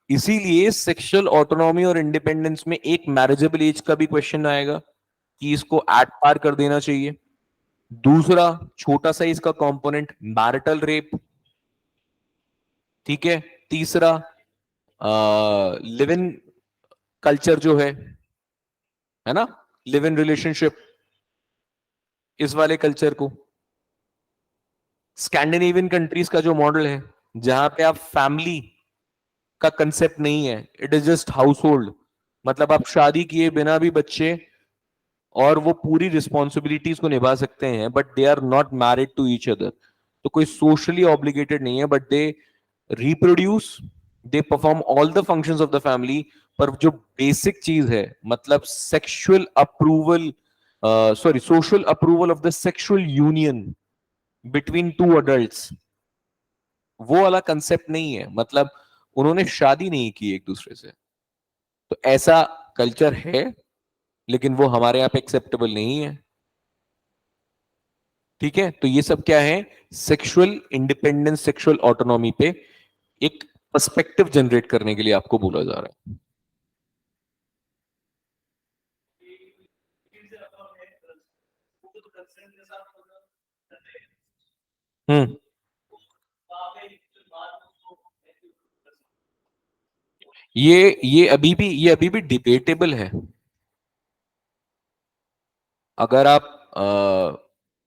इसीलिए सेक्सुअल ऑटोनॉमी और इंडिपेंडेंस में एक मैरिजेबल एज का भी क्वेश्चन आएगा कि इसको एट पार कर देना चाहिए। दूसरा छोटा सा इसका कंपोनेंट मैरिटल रेप। ठीक है, तीसरा लिव इन कल्चर जो है ना, लिव इन रिलेशनशिप, इस वाले कल्चर को, स्कैंडिनेवियन कंट्रीज का जो मॉडल है जहां पे आप फैमिली का कंसेप्ट नहीं है, it is just house hold, मतलब आप शादी किए बिना भी बच्चे और वो पूरी रिस्पॉन्सिबिलिटीज को निभा सकते हैं, but they are not married to each other. तो कोई सोशली ऑब्लिगेटेड नहीं है, but they reproduce, they perform all the functions of the family. पर जो बेसिक चीज है, मतलब sexual approval, sorry, social approval of the sexual union between two adults, वो वाला कंसेप्ट नहीं है। मतलब उन्होंने शादी नहीं की एक दूसरे से। तो ऐसा कल्चर है, लेकिन वो हमारे यहाँ पे एक्सेप्टेबल नहीं है। ठीक है, तो ये सब क्या है, सेक्सुअल इंडिपेंडेंस, सेक्सुअल ऑटोनॉमी पे एक पर्सपेक्टिव जनरेट करने के लिए आपको बोला जा रहा है। ये अभी भी डिबेटेबल है। अगर आप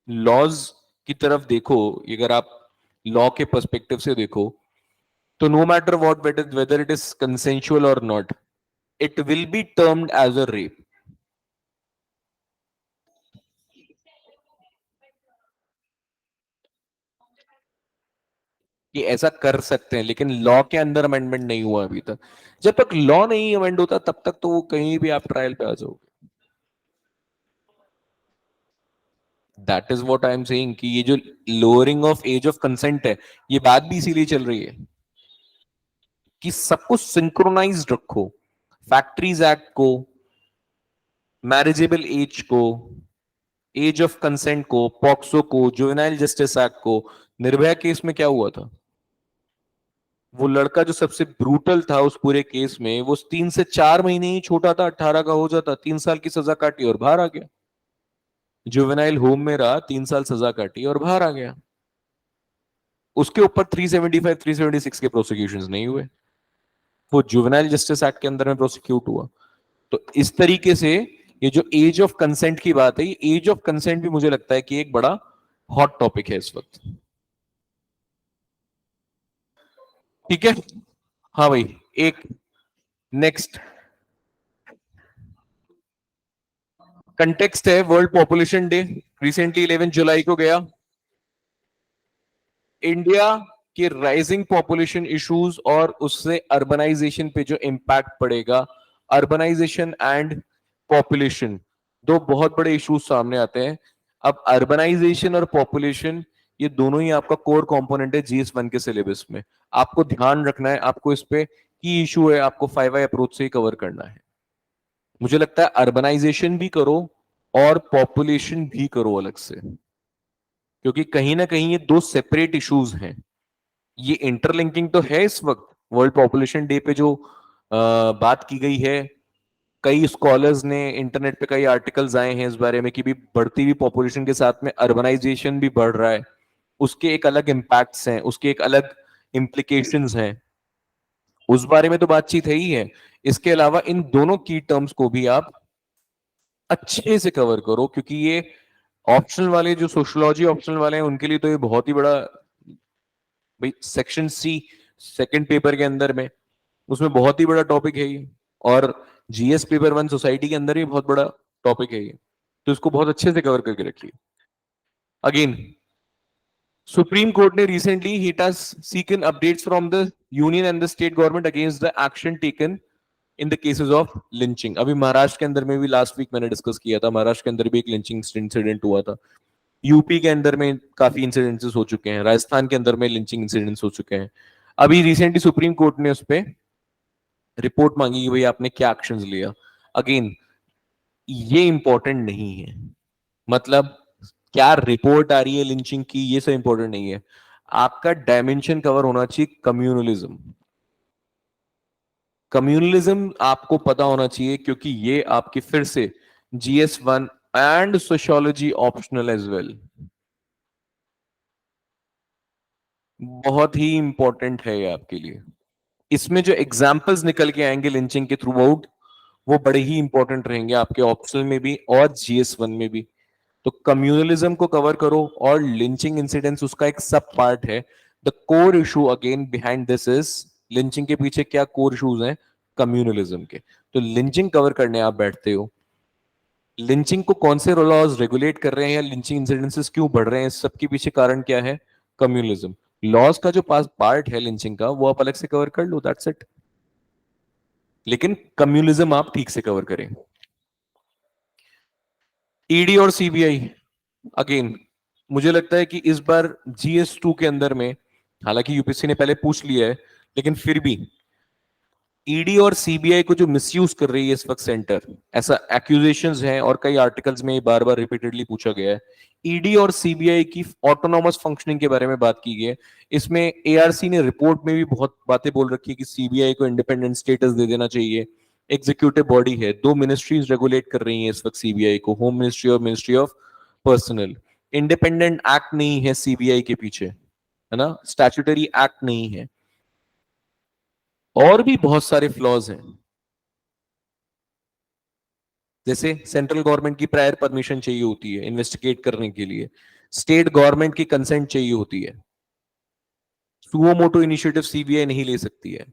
लॉज की तरफ देखो, अगर आप लॉ के पर्सपेक्टिव से देखो, तो no matter what, whether it is consensual और not, it will be termed as a rape. कि ऐसा कर सकते हैं, लेकिन लॉ के अंदर अमेंडमेंट नहीं हुआ अभी तक। जब तक लॉ नहीं अमेंड होता तब तक तो वो कहीं भी आप ट्रायल पे आ जाओगे। That is what I am saying कि ये जो lowering of age of consent है, ये बात भी इसीलिए चल रही है कि सब कुछ सिंक्रोनाइज्ड रखो, फैक्ट्रीज एक्ट को, मैरिजेबल एज को, एज ऑफ कंसेंट को, पॉक्सो को, जुवेनाइल जस्टिस एक्ट को। निर्भया केस में क्या हुआ था, वो लड़का जो सबसे ब्रूटल था उस पूरे केस में, वो 3 से 4 महीने ही छोटा था, 18 का हो जाता, 3 साल की सजा काटी और बाहर आ गया। जुवेनाइल होम में रहा, 3 साल सजा काटी और बाहर आ गया। उसके ऊपर 375 376 के प्रोसिक्यूशन नहीं हुए, वो जुवेनाइल जस्टिस एक्ट के अंदर में प्रोसिक्यूट हुआ। तो इस तरीके से ये जो एज ऑफ कंसेंट की बात है, ये एज ऑफ कंसेंट भी मुझे लगता है कि एक बड़ा हॉट टॉपिक है इस वक्त। ठीक है, हाँ भाई। एक नेक्स्ट कंटेक्स्ट है वर्ल्ड पॉपुलेशन डे, रिसेंटली 11 जुलाई को गया। इंडिया के राइजिंग पॉपुलेशन इश्यूज और उससे अर्बनाइजेशन पे जो इम्पैक्ट पड़ेगा, अर्बनाइजेशन एंड पॉपुलेशन, दो बहुत बड़े इश्यूज सामने आते हैं। अब अर्बनाइजेशन और पॉपुलेशन, ये दोनों ही आपका कोर कंपोनेंट है GS1 के सिलेबस में। आपको ध्यान रखना है, आपको इस पे की इशू है, आपको 5I अप्रोच से ही कवर करना है। मुझे लगता है अर्बनाइजेशन भी करो और पॉपुलेशन भी करो अलग से, क्योंकि कहीं ना कहीं ये दो सेपरेट इश्यूज हैं। ये इंटरलिंकिंग तो है इस वक्त, वर्ल्ड पॉपुलेशन डे पे जो बात की गई है, कई स्कॉलर्स ने इंटरनेट पे कई आर्टिकल्स आए हैं इस बारे में कि भी बढ़ती हुई पॉपुलेशन के साथ में अर्बनाइजेशन भी बढ़ रहा है, उसके एक अलग इम्पैक्ट्स हैं, उसके एक अलग इम्प्लीकेशंस हैं, उस बारे में तो बातचीत है ही है। इसके अलावा इन दोनों की टर्म्स को भी आप अच्छे से कवर करो, क्योंकि ये ऑप्शनल वाले जो सोशियोलॉजी ऑप्शनल वाले हैं उनके लिए तो ये बहुत ही बड़ा, भाई सेक्शन C सेकंड पेपर के अंदर में, उसमें बहुत ही बड़ा टॉपिक है ये। और GS पेपर 1 सोसाइटी के अंदर भी बहुत बड़ा टॉपिक है ये, तो इसको बहुत अच्छे से कवर करके रखिए। अगेन, सुप्रीम कोर्ट ने रिसेंटली इट हैज सीकन updates from the union and the state government against the action taken in the cases of lynching. अभी महाराष्ट्र के अंदर में भी लास्ट वीक मैंने डिस्कस किया था, महाराष्ट्र के अंदर भी एक लिंचिंग इंसिडेंट हुआ था। यूपी के अंदर में काफी इंसिडेंसेस हो चुके हैं, राजस्थान के अंदर में लिंचिंग इंसिडेंट्स हो चुके हैं। अभी रिसेंटली सुप्रीम कोर्ट ने उस पर रिपोर्ट मांगी कि भाई आपने क्या एक्शंस लिया। अगेन, ये इंपॉर्टेंट नहीं है, मतलब क्या रिपोर्ट आ रही है लिंचिंग की, ये सब इंपॉर्टेंट नहीं है। आपका डायमेंशन कवर होना चाहिए, कम्युनलिज्म। कम्युनलिज्म आपको पता होना चाहिए, क्योंकि ये आपकी फिर से GS1 and sociology optional as well, बहुत ही इंपॉर्टेंट है ये आपके लिए। इसमें जो एग्जाम्पल्स निकल के आएंगे लिंचिंग के थ्रू आउट, वो बड़े ही इंपॉर्टेंट रहेंगे आपके ऑप्शनल में भी और GS1 में भी। तो कम्युनलिज्म को कवर करो, और लिंचिंग इंसिडेंट्स उसका एक सब पार्ट है। The core issue again behind this is, lynching के पीछे क्या कोर इशूज हैं कम्युनलिज्म के। तो लिंचिंग कवर करने आप बैठते हो, लिंचिंग को कौन से लॉज रेगुलेट कर रहे हैं या लिंचिंग इंसिडेंसेस क्यों बढ़ रहे हैं, इस सबके पीछे कारण क्या है, कम्युनलिज्म। लॉज का जो पास पार्ट है लिंचिंग का, वो आप अलग से कवर कर लो, दैट्स इट। लेकिन कम्युनलिज्म आप ठीक से कवर करें। ईडी और CBI, अगेन मुझे लगता है कि इस बार GS2 के अंदर में, हालांकि यूपीएससी ने पहले पूछ लिया है, लेकिन फिर भी ईडी और CBI को जो मिसयूज कर रही है इस वक्त सेंटर, ऐसा एक्यूजेशंस हैं और कई आर्टिकल्स में बार बार रिपीटेडली पूछा गया है। ईडी और CBI की ऑटोनॉमस फंक्शनिंग के बारे में बात की गई है। इसमें ARC ने रिपोर्ट में भी बहुत बातें बोल रखी है कि CBI को इंडिपेंडेंट स्टेटस दे देना चाहिए। एग्जीक्यूटिव बॉडी है, दो मिनिस्ट्रीज रेगुलेट कर रही हैं इस वक्त CBI को, होम मिनिस्ट्री और ministry of personal. Independent act नहीं है CBI के पीछे, है ना, स्टैट्यूटरी एक्ट नहीं है, और भी बहुत सारे फ्लॉज हैं। जैसे सेंट्रल गवर्नमेंट की प्रायर परमिशन चाहिए होती है इन्वेस्टिगेट करने के लिए, स्टेट गवर्नमेंट की कंसेंट चाहिए होती है, सुओ मोटो इनिशिएटिव CBI नहीं ले सकती है,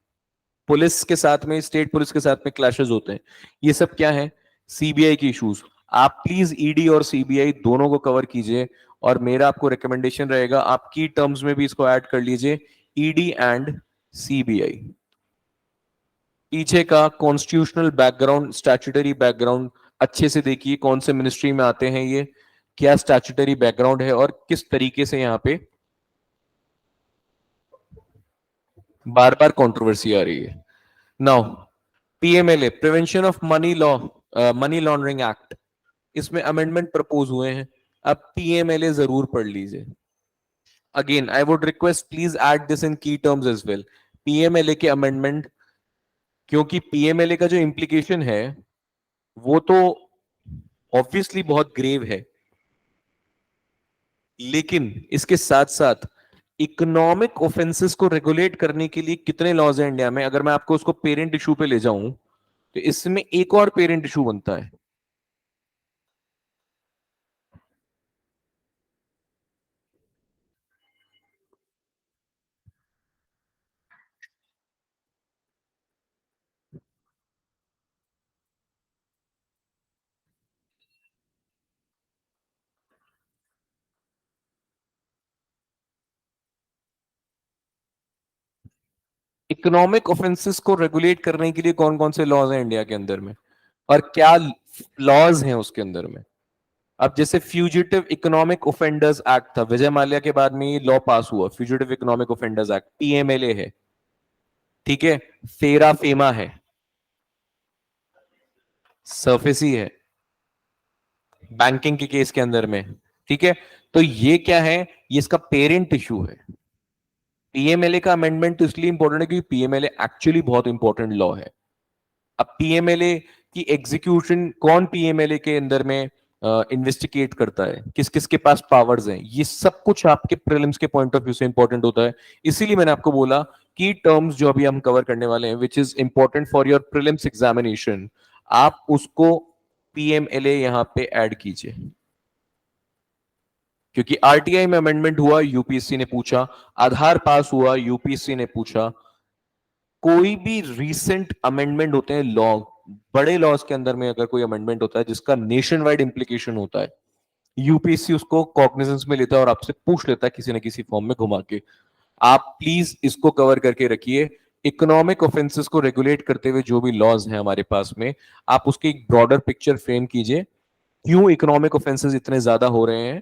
पुलिस के साथ में, स्टेट पुलिस के साथ में क्लैशेस होते हैं। ये सब क्या है, CBI की इश्यूज। आप प्लीज ईडी और CBI दोनों को कवर कीजिए, और मेरा आपको रिकमेंडेशन रहेगा आप की टर्म्स में भी इसको ऐड कर लीजिए, ईडी एंड CBI। पीछे का कॉन्स्टिट्यूशनल बैकग्राउंड, स्टैट्यूटरी बैकग्राउंड अच्छे से देखिए, कौन से मिनिस्ट्री में आते हैं ये, क्या स्टैट्यूटरी बैकग्राउंड है और किस तरीके से यहाँ पे बार बार कंट्रोवर्सी आ रही है। Now PMLA, prevention of money law, money laundering act, इसमें अमेंडमेंट प्रपोज हुए हैं। अब पीएमएलए जरूर पढ़ लीजिए। Again I would request please add this in की टर्म्स एज वेल, पीएमएलए के अमेंडमेंट, क्योंकि पीएमएलए का जो इंप्लीकेशन है वो तो ऑब्वियसली बहुत ग्रेव है, लेकिन इसके साथ साथ इकोनॉमिक ऑफेंसेस को रेगुलेट करने के लिए कितने लॉज हैं इंडिया में, अगर मैं आपको उसको पेरेंट इशू पे ले जाऊं तो इसमें एक और पेरेंट इशू बनता है। इकोनॉमिक ऑफेंसेस को रेगुलेट करने के लिए कौन कौन से लॉज हैं इंडिया के अंदर में, और क्या लॉज हैं उसके अंदर में। अब जैसे फ्यूजिटिव इकोनॉमिक ऑफेंडर्स एक्ट था, विजय माल्या के बाद में ये लॉ पास हुआ, fugitive economic offenders act, PMLA है, ठीक है, फेरा फेमा है, सरफेसी है बैंकिंग के केस के अंदर में, ठीक है। तो ये क्या है, ये इसका पेरेंट इशू है। पीएमएलए का अमेंडमेंट तो इसलिए इंपॉर्टेंट है क्योंकि पीएमएलए एक्चुअली बहुत इंपॉर्टेंट लॉ है। अब पीएमएलए की एग्जीक्यूशन कौन पीएमएलए के अंदर में इन्वेस्टिगेट करता है, किस किस के पास पावर्स हैं, ये सब कुछ आपके प्रीलिम्स के पॉइंट ऑफ व्यू से इंपॉर्टेंट होता है। इसीलिए मैंने आपको बोला कि टर्म्स जो अभी हम कवर करने वाले हैं which is important for your prelims examination, आप उसको पीएमएलए यहां पे ऐड कीजिए। क्योंकि आरटीआई में अमेंडमेंट हुआ, यूपीएससी ने पूछा, आधार पास हुआ, यूपीएससी ने पूछा, कोई भी रीसेंट अमेंडमेंट होते हैं लॉ, बड़े लॉज के अंदर में अगर कोई अमेंडमेंट होता है जिसका नेशन वाइड इंप्लीकेशन होता है, यूपीएससी उसको कॉग्निजेंस में लेता है और आपसे पूछ लेता है किसी न किसी फॉर्म में घुमा के। आप प्लीज इसको कवर करके रखिए। इकोनॉमिक ऑफेंसेस को रेगुलेट करते हुए जो भी लॉज हैं हमारे पास में, आप उसकी एक ब्रॉडर पिक्चर फ्रेम कीजिए, क्यों इकोनॉमिक ऑफेंसेस इतने ज्यादा हो रहे हैं,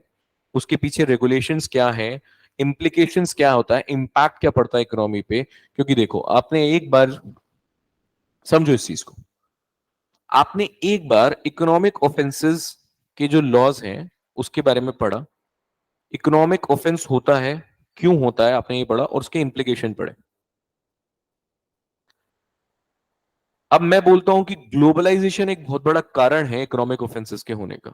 उसके पीछे रेगुलेशंस क्या है, इंप्लीकेशंस क्या होता है, इंपैक्ट क्या पड़ता है इकोनॉमी पे। क्योंकि देखो, आपने एक बार समझो इस चीज को, आपने एक बार इकोनॉमिक ऑफेंसेस के जो लॉज हैं उसके बारे में पढ़ा, इकोनॉमिक ऑफेंस होता है, क्यों होता है, आपने ये पढ़ा और उसके इंप्लीकेशन पढ़े। अब मैं बोलता हूं कि ग्लोबलाइजेशन एक बहुत बड़ा कारण है इकोनॉमिक ऑफेंसेस के होने का,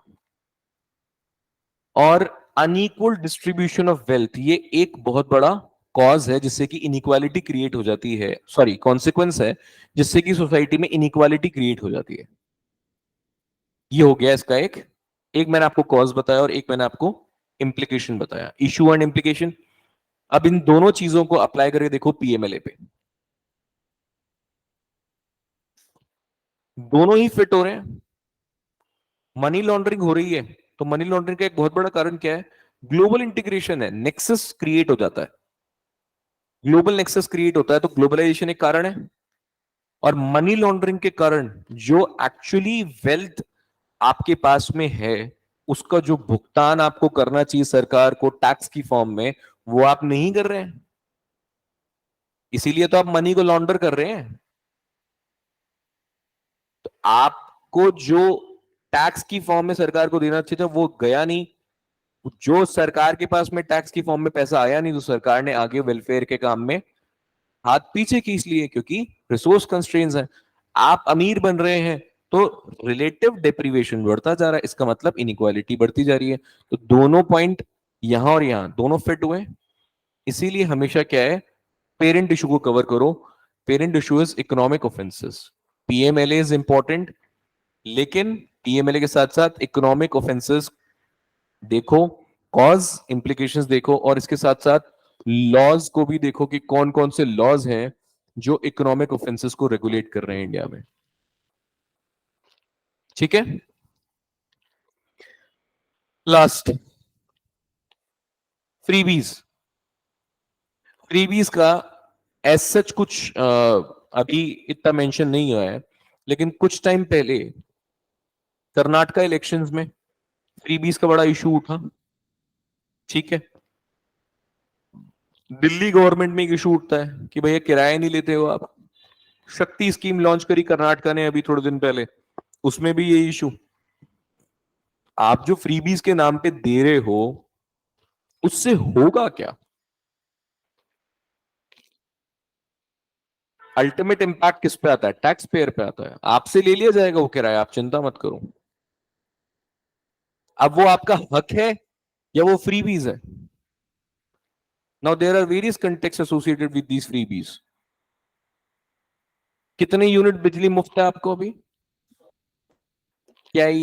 और अनइक्वल डिस्ट्रीब्यूशन ऑफ वेल्थ ये एक बहुत बड़ा कॉज है जिससे कि इनइक्वालिटी क्रिएट हो जाती है, सॉरी कॉन्सिक्वेंस है जिससे कि सोसाइटी में इनइक्वालिटी क्रिएट हो जाती है। ये हो गया इसका एक एक मैंने आपको कॉज बताया और एक मैंने आपको इंप्लीकेशन बताया, इशू एंड इंप्लीकेशन। अब इन दोनों चीजों को अप्लाई करके देखो पीएमएलए पे, दोनों ही फिट हो रहे हैं। मनी लॉन्ड्रिंग हो रही है, तो मनी लॉन्ड्रिंग का एक बहुत बड़ा कारण क्या है, ग्लोबल इंटीग्रेशन है, नेक्सस क्रिएट हो जाता है, ग्लोबल नेक्सस क्रिएट होता है, तो ग्लोबलाइजेशन एक कारण है। और मनी लॉन्ड्रिंग के कारण जो एक्चुअली वेल्थ आपके पास में है, उसका जो भुगतान आपको करना चाहिए सरकार को टैक्स की फॉर्म में, वो आप नहीं कर रहे हैं, इसीलिए तो आप मनी को लॉन्डर कर रहे हैं। तो आपको जो टैक्स की फॉर्म में सरकार को देना चाहिए था वो गया नहीं, जो सरकार के पास में टैक्स की फॉर्म में पैसा आया नहीं, तो सरकार ने आगे वेलफेयर के काम में हाथ पीछे खींच लिए, क्योंकि रिसोर्स कंस्ट्रेंट्स हैं। आप अमीर बन रहे हैं तो रिलेटिव डेप्रीवेशन बढ़ता जा रहा है, इसका मतलब इनइक्वालिटी बढ़ती जा रही है। तो दोनों पॉइंट यहां और यहां दोनों फिट हुए। इसीलिए हमेशा क्या है, पेरेंट इशू को कवर करो। Parent issue is economic offences, PMLA is important, लेकिन पीएमएलए के साथ साथ इकोनॉमिक ऑफेंसेस देखो, कॉज इंप्लीकेशंस देखो, और इसके साथ साथ लॉज को भी देखो कि कौन कौन से लॉज हैं जो इकोनॉमिक ऑफेंसेस को रेगुलेट कर रहे हैं इंडिया में। ठीक है, लास्ट, फ्रीबीज। फ्रीबीज का एज सच कुछ अभी इतना मेंशन नहीं हुआ है, लेकिन कुछ टाइम पहले कर्नाटका इलेक्शंस में फ्रीबीज का बड़ा इशू उठा, ठीक है। दिल्ली गवर्नमेंट में एक इशू उठता है कि भैया किराया नहीं लेते हो आप। शक्ति स्कीम लॉन्च करी कर्नाटका ने अभी थोड़े दिन पहले, उसमें भी ये इशू। आप जो फ्रीबीज के नाम पे दे रहे हो उससे होगा क्या? अल्टीमेट इंपैक्ट किस पे आता है? टैक्स पेयर पे आता है। आपसे ले लिया जाएगा वो किराया, आप चिंता मत करो। अब वो आपका हक है या वो फ्रीबीज है? Now there are various contacts associated with these freebies. कितने यूनिट बिजली मुफ्त है आपको अभी? क्या है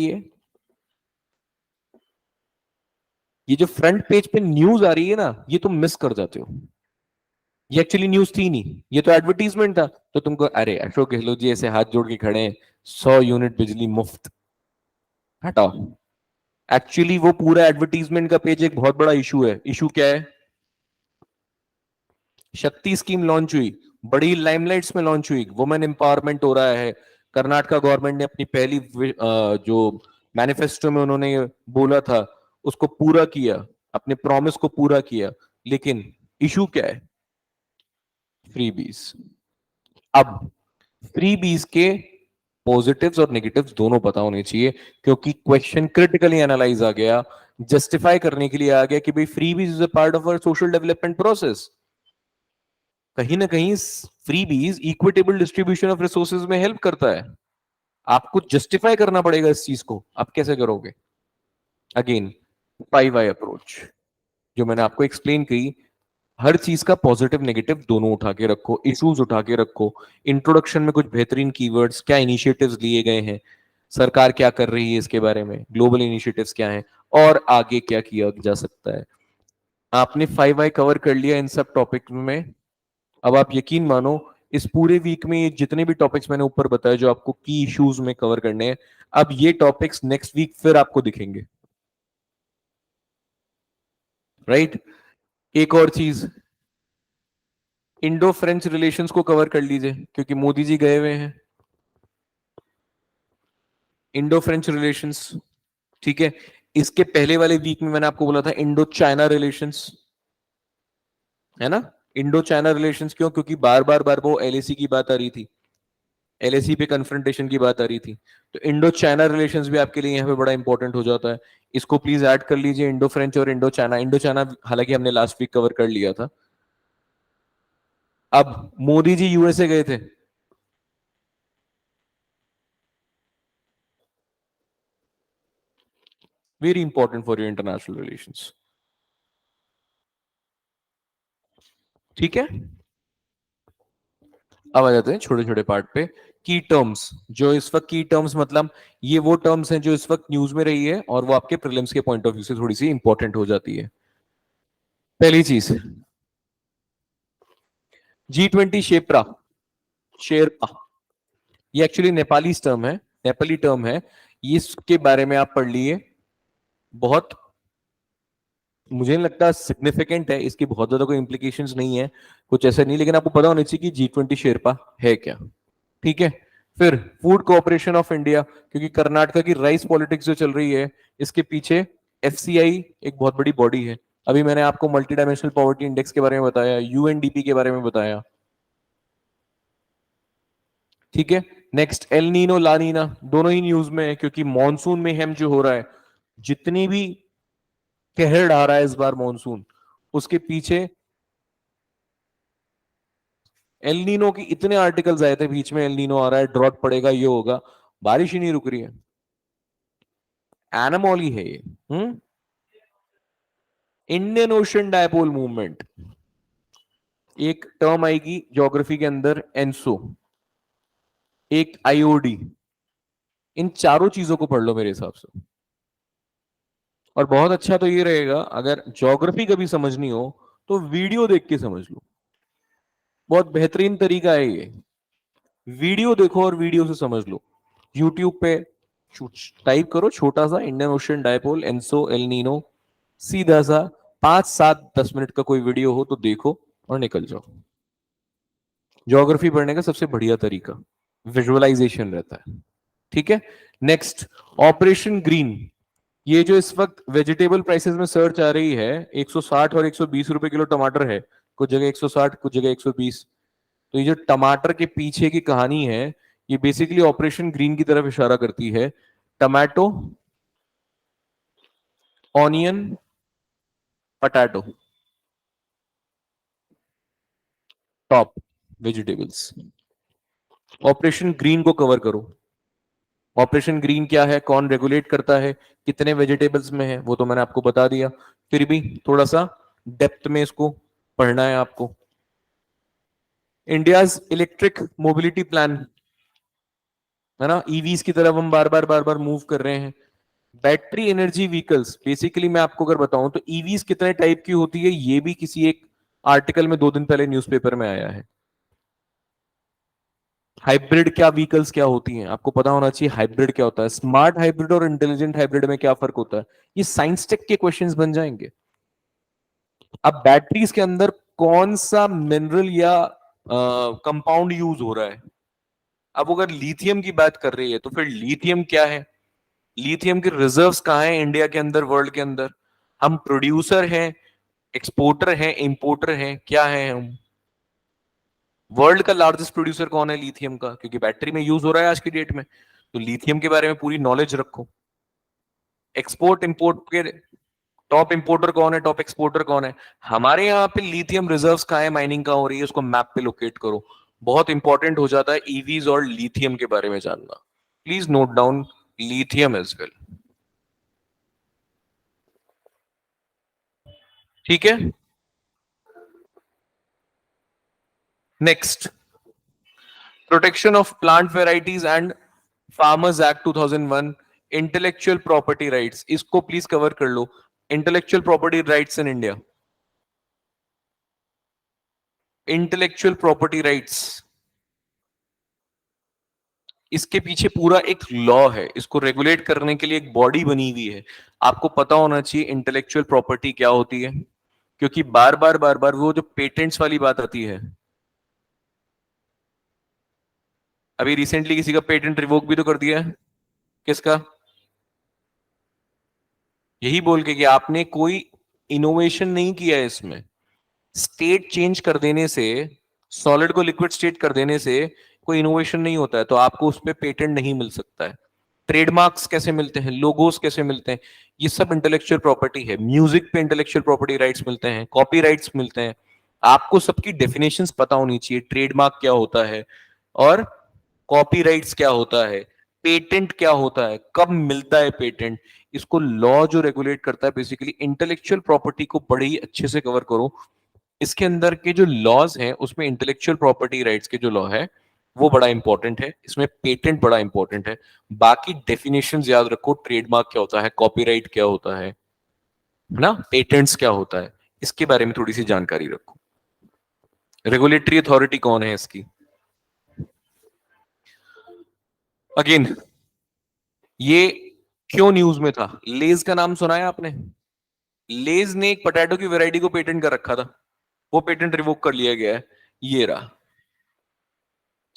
ये जो फ्रंट पेज पे न्यूज आ रही है ना, ये तुम मिस कर जाते हो। ये एक्चुअली न्यूज थी नहीं, ये तो एडवर्टीजमेंट था। तो तुमको अरे अशोक गहलोत जी ऐसे हाथ जोड़ के खड़े हैं, 100 यूनिट बिजली मुफ्त, हटाओ। एक्चुअली वो पूरा एडवर्टीजमेंट का पेज एक बहुत बड़ा इशू है। इशू क्या है? शक्ति स्कीम लॉन्च हुई, बड़ी लाइमलाइट्स में लॉन्च हुई, वुमेन एम्पावरमेंट हो रहा है। कर्नाटका गवर्नमेंट ने अपनी पहली जो मैनिफेस्टो में उन्होंने बोला था उसको पूरा किया, अपने प्रॉमिस को पूरा किया। लेकिन इशू क्या है? फ्रीबीज। अब फ्रीबीज के पॉजिटिव्स और नेगेटिव्स दोनों पता होने चाहिए, क्योंकि क्वेश्चन क्रिटिकली एनालाइज आ गया, जस्टिफाई करने के लिए आ गया कि भाई freebies is a part of our social development process. कहीं ना कहीं freebies equitable distribution of resources में हेल्प करता है। आपको जस्टिफाई करना पड़ेगा इस चीज को, आप कैसे करोगे? अगेन 5 I अप्रोच जो मैंने आपको एक्सप्लेन की, हर चीज का पॉजिटिव नेगेटिव दोनों उठा के रखो, इश्यूज उठा के रखो। इंट्रोडक्शन में कुछ बेहतरीन कीवर्ड्स, क्या इनिशिएटिव्स लिए गए हैं, सरकार क्या कर रही है इसके बारे में, ग्लोबल इनिशिएटिव्स क्या हैं, और आगे क्या किया जा सकता है। आपने 5 I कवर कर लिया इन सब टॉपिक में। अब आप यकीन मानो, इस पूरे वीक में ये जितने भी टॉपिक्स मैंने ऊपर बताए जो आपको की इश्यूज में कवर करने हैं, अब ये टॉपिक्स नेक्स्ट वीक फिर आपको दिखेंगे। राइट? एक और चीज, इंडो फ्रेंच रिलेशंस को कवर कर लीजिए क्योंकि मोदी जी गए हुए हैं। इंडो फ्रेंच रिलेशंस, ठीक है। इसके पहले वाले वीक में मैंने आपको बोला था इंडो चाइना रिलेशंस, है ना। इंडो चाइना रिलेशंस क्यों? क्योंकि बार बार बार वो एलएसी की बात आ रही थी, एलएसी पे कन्फ्रंटेशन की बात आ रही थी। तो इंडो चाइना रिलेशंस भी आपके लिए यहाँ पे बड़ा इंपॉर्टेंट हो जाता है। इसको प्लीज ऐड कर लीजिए, इंडो फ्रेंच और इंडो चाइना। इंडो चाइना हालांकि हमने लास्ट वीक कवर कर लिया था। अब मोदी जी यूएसए गए थे, very important for your international relations, ठीक है। अब आ जाते हैं छोटे छोटे पार्ट पे। की टर्म्स, जो इस वक्त की टर्म्स मतलब ये वो टर्म्स हैं जो इस वक्त न्यूज में रही है और वो आपके प्रीलिम्स के पॉइंट ऑफ व्यू से थोड़ी सी इंपॉर्टेंट हो जाती है। पहली चीज, G20 शेपरा, शेरपा, ये एक्चुअली नेपाली टर्म है, नेपाली टर्म है। ये इसके बारे में आप पढ़ लिए, बहुत, मुझे नहीं लगता सिग्निफिकेंट है, इसकी बहुत ज्यादा कोई इंप्लीकेशंस नहीं है, कुछ ऐसा नहीं, लेकिन आपको पता होना चाहिए कि G20 शेरपा है क्या, ठीक है। फिर फूड कोऑपरेशन ऑफ इंडिया, क्योंकि कर्नाटका की राइस पॉलिटिक्स जो चल रही है, इसके पीछे एफसीआई एक बहुत बड़ी बॉडी है। अभी मैंने आपको मल्टी डायमेंशनल पॉवर्टी इंडेक्स के बारे में बताया, यूएनडीपी के बारे में बताया, ठीक है। नेक्स्ट एल नीनो ला नीना, दोनों ही न्यूज में है क्योंकि मॉनसून में हम जो हो रहा है, जितनी भी कहर ढा रहा है इस बार मॉनसून, उसके पीछे एल नीनो की इतने आर्टिकल्स आए थे बीच में, एल नीनो आ रहा है, ड्रॉट पड़ेगा, ये होगा, बारिश ही नहीं रुक रही है। एनामोली है ये। इंडियन ओशन डायपोल मूवमेंट, एक टर्म आएगी ज्योग्राफी के अंदर, एनसो, एक आईओडी, इन चारों चीजों को पढ़ लो मेरे हिसाब से। और बहुत अच्छा तो ये रहेगा, अगर ज्योग्राफी कभी समझनी हो तो वीडियो देख के समझ लो, बहुत बेहतरीन तरीका है ये। वीडियो देखो और वीडियो से समझ लो। यूट्यूब पे टाइप करो छोटा सा Indian ocean dipole ENSO El Nino, सीधा सा 5 7 10 मिनट का कोई वीडियो हो तो देखो और निकल जाओ। ज्योग्राफी पढ़ने का सबसे बढ़िया तरीका विजुअलाइजेशन रहता है, ठीक है। नेक्स्ट, ऑपरेशन ग्रीन, ये जो इस वक्त वेजिटेबल प्राइसेस में सर्च आ रही है, 160 और 120 रुपए किलो टमाटर है, कुछ जगह 160, कुछ जगह 120। तो ये जो टमाटर के पीछे की कहानी है, ये बेसिकली ऑपरेशन ग्रीन की तरफ इशारा करती है। Tomato, onion, potato, top vegetables. Operation green को कवर करो। ऑपरेशन ग्रीन क्या है, कौन रेगुलेट करता है, कितने वेजिटेबल्स में है, वो तो मैंने आपको बता दिया। फिर भी थोड़ा सा डेप्थ में इसको पढ़ना है आपको। इंडियाज इलेक्ट्रिक मोबिलिटी प्लान, है ना, ईवीज की तरफ हम बार बार मूव कर रहे हैं। बैटरी एनर्जी व्हीकल्स, बेसिकली मैं आपको अगर बताऊं तो ईवीज कितने टाइप की होती है, ये भी किसी एक आर्टिकल में 2 दिन पहले न्यूज़पेपर में आया है। हाइब्रिड क्या व्हीकल्स क्या होती हैं, आपको पता होना चाहिए हाइब्रिड क्या होता है। स्मार्ट हाइब्रिड और इंटेलिजेंट हाइब्रिड में क्या फर्क होता है, ये साइंस टेक के क्वेश्चंस बन जाएंगे। अब बैटरीज के अंदर कौन सा मिनरल या कंपाउंड यूज हो रहा है। अब अगर लिथियम की बात कर रही है तो फिर लिथियम क्या है, लिथियम के रिजर्व्स कहाँ हैं इंडिया के अंदर, वर्ल्ड के अंदर। हम प्रोड्यूसर हैं, एक्सपोर्टर हैं, इंपोर्टर हैं, क्या है हम। वर्ल्ड का लार्जेस्ट प्रोड्यूसर कौन है लिथियम का, क्योंकि बैटरी में यूज हो रहा है आज की डेट में। तो लिथियम के बारे में पूरी नॉलेज रखो। एक्सपोर्ट इंपोर्ट के टॉप इंपोर्टर कौन है, टॉप एक्सपोर्टर कौन है। हमारे यहाँ पे लिथियम रिजर्व्स कहाँ है, माइनिंग कहाँ हो रही है, उसको मैप पे लोकेट करो। बहुत इंपॉर्टेंट हो जाता है ईवीज और लिथियम के बारे में जानना। Please note down lithium as well. ठीक है, next, protection of plant varieties and farmers act 2001, intellectual property rights, इसको प्लीज कवर कर लो। Intellectual property rights in India, intellectual property rights, इसके पीछे पूरा एक लॉ है, इसको रेगुलेट करने के लिए एक बॉडी बनी हुई है। आपको पता होना चाहिए इंटेलेक्चुअल प्रॉपर्टी क्या होती है, क्योंकि बार बार वो जो पेटेंट्स वाली बात आती है। अभी रिसेंटली किसी का पेटेंट रिवोक भी तो कर दिया है। किसका, यही बोल के कि आपने कोई इनोवेशन नहीं किया है इसमें। स्टेट चेंज कर देने से, सॉलिड को लिक्विड स्टेट कर देने से कोई इनोवेशन नहीं होता है, तो आपको उस पर पेटेंट नहीं मिल सकता है। ट्रेडमार्क्स कैसे मिलते हैं, लोगोस कैसे मिलते हैं, ये सब इंटेलेक्चुअल प्रॉपर्टी है। म्यूजिक पे इंटेलेक्चुअल प्रॉपर्टी राइट्स मिलते हैं, कॉपी राइट्स मिलते हैं। आपको सबकी डेफिनेशंस पता होनी चाहिए, ट्रेडमार्क क्या होता है और कॉपीराइट्स क्या होता है, पेटेंट क्या होता है, कब मिलता है पेटेंट। इसको लॉ जो रेगुलेट करता है, बेसिकली इंटेलेक्चुअल प्रॉपर्टी को बड़े ही अच्छे से कवर करो। इसके अंदर के जो लॉज हैं उसमें इंटेलेक्चुअल प्रॉपर्टी राइट्स के जो लॉ है वो बड़ा इंपॉर्टेंट है, इसमें पेटेंट बड़ा इंपॉर्टेंट है। बाकी डेफिनेशंस याद रखो, ट्रेडमार्क क्या होता है, कॉपीराइट क्या होता है ना, पेटेंट्स क्या होता है, इसके बारे में थोड़ी सी जानकारी रखो। रेगुलेटरी अथॉरिटी कौन है इसकी। अगेन, ये क्यों न्यूज में था, लेज का नाम सुना है आपने। लेज ने एक पोटैटो की वैरायटी को पेटेंट कर रखा था, वो पेटेंट रिवोक कर लिया गया है। ये रहा,